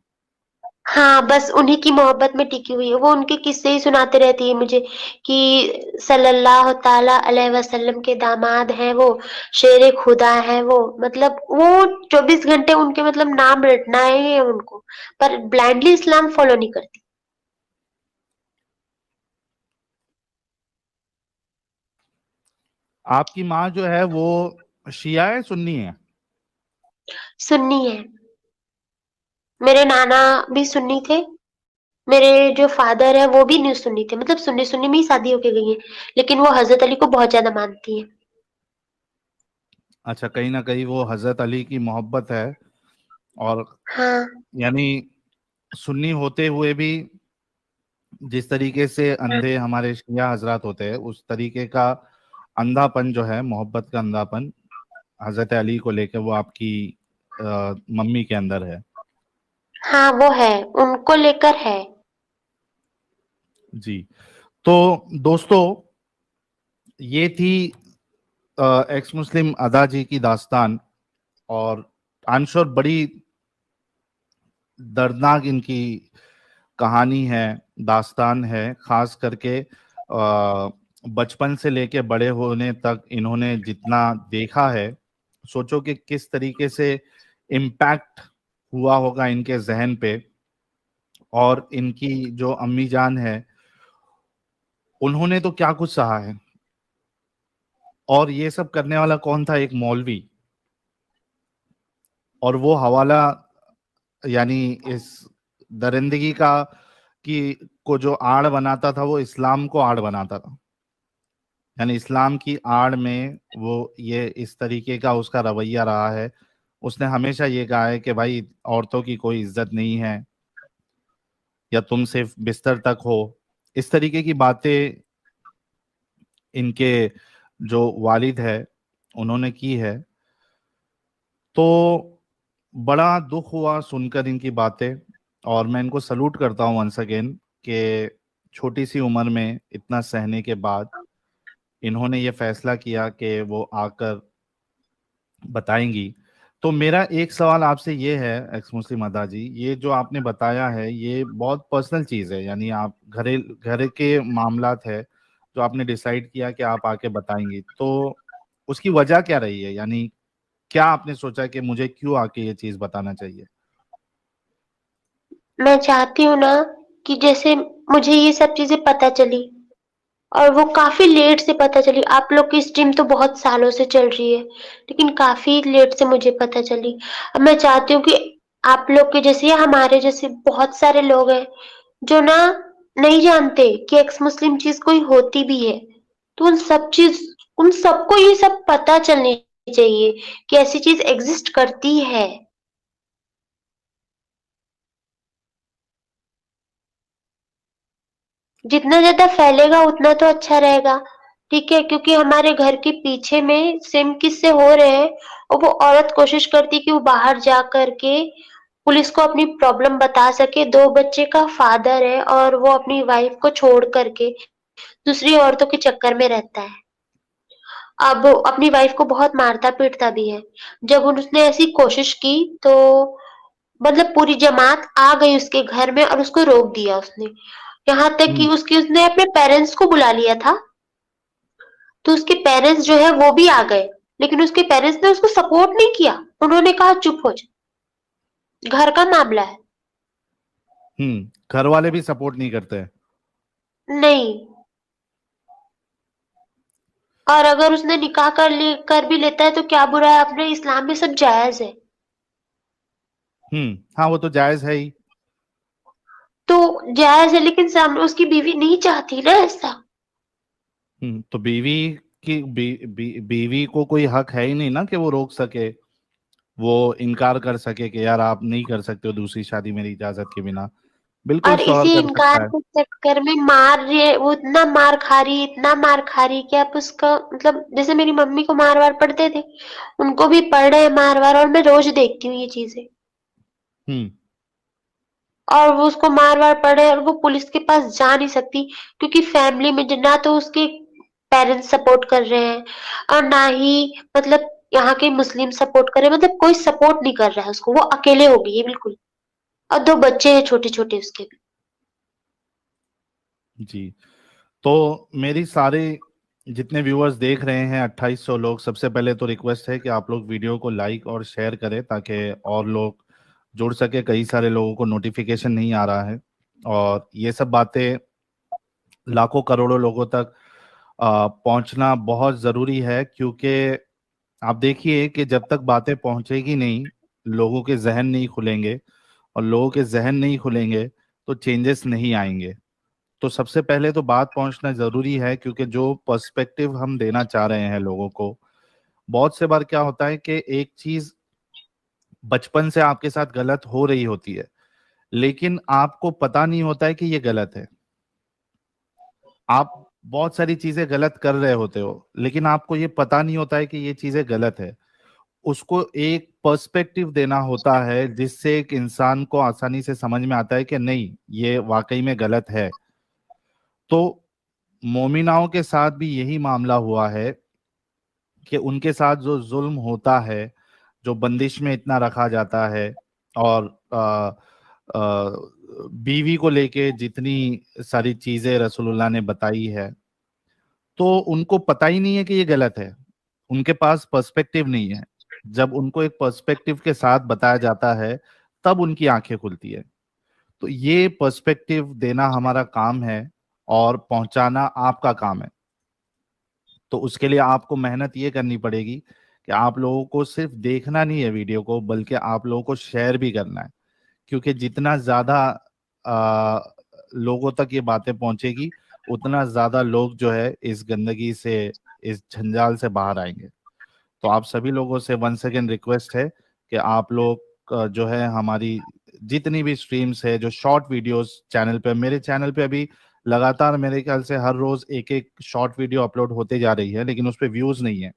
हाँ, बस उन्हीं की मोहब्बत में टिकी हुई है। वो उनके किस्से ही सुनाते रहती है मुझे कि सल्लल्लाहु ताला अलैहि वसल्लम के दामाद हैं वो, शेरे खुदा हैं वो। मतलब वो 24 घंटे उनके मतलब नाम रटना है उनको, पर ब्लाइंडली इस्लाम फॉलो नहीं करती। आपकी माँ जो है वो शिया है सुन्नी है? सुन्नी है। मेरे नाना भी सुन्नी थे, मेरे जो फादर है वो भी न्यू सुन्नी थे, मतलब सुन्नी सुन्नी में ही शादी होके गई है, लेकिन वो हजरत अली को बहुत ज्यादा मानती है। अच्छा, कहीं ना कहीं वो हजरत अली की मोहब्बत है। और हाँ यानी सुन्नी होते हुए भी जिस तरीके से अंधे हमारे शिया हजरात होते हैं, उस तरीके का अंधापन जो है, मोहब्बत का अंधापन हजरत अली को लेकर वो आपकी मम्मी के अंदर है। हाँ, वो है, उनको लेकर है। जी। तो दोस्तों, ये थी एक्स मुस्लिम अदा जी की दास्तान। और आंसर बड़ी दर्दनाक इनकी कहानी है, दास्तान है। खास करके बचपन से लेके बड़े होने तक इन्होंने जितना देखा है, सोचो कि किस तरीके से इम्पैक्ट हुआ होगा इनके जहन पे। और इनकी जो अम्मी जान है, उन्होंने तो क्या कुछ सहा है। और ये सब करने वाला कौन था? एक मौलवी। और वो हवाला, यानी इस दरिंदगी का की को जो आड़ बनाता था, वो इस्लाम को आड़ बनाता था। यानी इस्लाम की आड़ में वो ये इस तरीके का उसका रवैया रहा है। उसने हमेशा ये कहा है कि भाई औरतों की कोई इज्जत नहीं है, या तुम सिर्फ बिस्तर तक हो। इस तरीके की बातें इनके जो वालिद है उन्होंने की है। तो बड़ा दुख हुआ सुनकर इनकी बातें। और मैं इनको सलूट करता हूँ वंस अगेन कि छोटी सी उम्र में इतना सहने के बाद इन्होंने ये फैसला किया कि वो आकर बताएंगी। तो मेरा एक सवाल आपसे ये है एक्स मुस्लिम अदा जी, ये जो आपने बताया है ये बहुत पर्सनल चीज़ है, यानी आप घर के मामलात है जो आपने डिसाइड किया कि आप आके बताएंगी। तो उसकी वजह क्या रही है? यानी क्या आपने सोचा कि मुझे क्यों आके ये चीज़ बताना चाहिए? मैं चाहती हूँ ना कि जैसे मुझे ये सब चीजें पता चली, और वो काफी लेट से पता चली। आप लोग की स्ट्रीम तो बहुत सालों से चल रही है, लेकिन काफी लेट से मुझे पता चली। अब मैं चाहती हूँ कि आप लोग के जैसे या हमारे जैसे बहुत सारे लोग हैं जो ना नहीं जानते कि एक्स मुस्लिम चीज कोई होती भी है, तो उन सबको ये सब पता चलनी चाहिए कि ऐसी चीज एग्जिस्ट करती है। जितना ज्यादा फैलेगा उतना तो अच्छा रहेगा। ठीक है, क्योंकि हमारे घर के पीछे में सेम किस्से हो रहे हैं, और वो औरत कोशिश करती कि वो बाहर जा करके पुलिस को अपनी प्रॉब्लम बता सके। 2 बच्चे का फादर है और वो अपनी वाइफ को छोड़ करके दूसरी औरतों के चक्कर में रहता है। अब अपनी वाइफ को बहुत मारता पीटता भी है। जब उसने ऐसी कोशिश की तो मतलब पूरी जमात आ गई उसके घर में और उसको रोक दिया उसने। यहाँ तक कि उसने अपने पेरेंट्स को बुला लिया था। तो उसके पेरेंट्स जो है वो भी आ गए, लेकिन उसके पेरेंट्स ने उसको सपोर्ट नहीं किया। उन्होंने कहा चुप हो जा, घर का मामला है। घर वाले भी सपोर्ट नहीं करते हैं। नहीं, और अगर उसने निकाह कर भी लेता है तो क्या बुरा है, अपने इस्लाम में सब जायज है। हाँ, वो तो जायज है ही। तो जायज है, लेकिन सामने उसकी बीवी नहीं चाहती ना ऐसा। तो बीवी को कोई हक है ही नहीं ना कि वो रोक सके, वो इनकार कर सके कि यार आप नहीं कर सकते हो दूसरी शादी मेरी इजाजत के बिना। बिल्कुल और शौहर इसी कर सकता इनकार है। के चक्कर में वो इतना मार खा रही, इतना मार खा रही कि आप उसका मतलब, जैसे मेरी मम्मी को मार वार पड़ते थे, उनको भी पड़ रहे हैं मार वार, और मैं रोज देखती हूँ ये चीजें। और वो उसको मार वार पड़े और वो पुलिस के पास जा नहीं सकती, क्योंकि फैमिली में ना तो उसके पेरेंट्स सपोर्ट कर रहे हैं और ना ही मतलब यहाँ के मुस्लिम सपोर्ट कर रहे हैं। मतलब कोई सपोर्ट नहीं कर रहा है उसको, वो अकेले हो गई है बिल्कुल। और 2 बच्चे हैं छोटे छोटे उसके भी। जी, तो मेरी सारे जितने व्यूअर्स देख रहे हैं 2800 लोग, सबसे पहले तो रिक्वेस्ट है कि आप लोग वीडियो को लाइक और शेयर करें ताकि और लोग जुड़ सके। कई सारे लोगों को नोटिफिकेशन नहीं आ रहा है और ये सब बातें लाखों करोड़ों लोगों तक पहुंचना बहुत ज़रूरी है, क्योंकि आप देखिए कि जब तक बातें पहुंचेगी नहीं, लोगों के जहन नहीं खुलेंगे, और लोगों के जहन नहीं खुलेंगे तो चेंजेस नहीं आएंगे। तो सबसे पहले तो बात पहुंचना ज़रूरी है, क्योंकि जो पर्सपेक्टिव हम देना चाह रहे हैं लोगों को, बहुत से बार क्या होता है कि एक चीज़ बचपन से आपके साथ गलत हो रही होती है, लेकिन आपको पता नहीं होता है कि ये गलत है। आप बहुत सारी चीजें गलत कर रहे होते हो, लेकिन आपको ये पता नहीं होता है कि ये चीजें गलत है। उसको एक पर्सपेक्टिव देना होता है जिससे एक इंसान को आसानी से समझ में आता है कि नहीं, ये वाकई में गलत है। तो मोमिनाओं के साथ भी यही मामला हुआ है कि उनके साथ जो जुल्म होता है, जो बंदिश में इतना रखा जाता है, और बीवी को लेके जितनी सारी चीजें रसूलुल्लाह ने बताई है, तो उनको पता ही नहीं है कि ये गलत है। उनके पास पर्सपेक्टिव नहीं है। जब उनको एक पर्सपेक्टिव के साथ बताया जाता है तब उनकी आंखें खुलती है। तो ये पर्सपेक्टिव देना हमारा काम है और पहुंचाना आपका काम है। तो उसके लिए आपको मेहनत ये करनी पड़ेगी कि आप लोगों को सिर्फ देखना नहीं है वीडियो को, बल्कि आप लोगों को शेयर भी करना है, क्योंकि जितना ज्यादा लोगों तक ये बातें पहुंचेगी, उतना ज्यादा लोग जो है इस गंदगी से, इस झंझाल से बाहर आएंगे। तो आप सभी लोगों से वन सेकेंड रिक्वेस्ट है कि आप लोग जो है हमारी जितनी भी स्ट्रीम्स है, जो शॉर्ट वीडियोस चैनल पे, मेरे चैनल पे अभी लगातार मेरे ख्याल से हर रोज एक एक शॉर्ट वीडियो अपलोड होते जा रही है, लेकिन उस पर व्यूज नहीं है।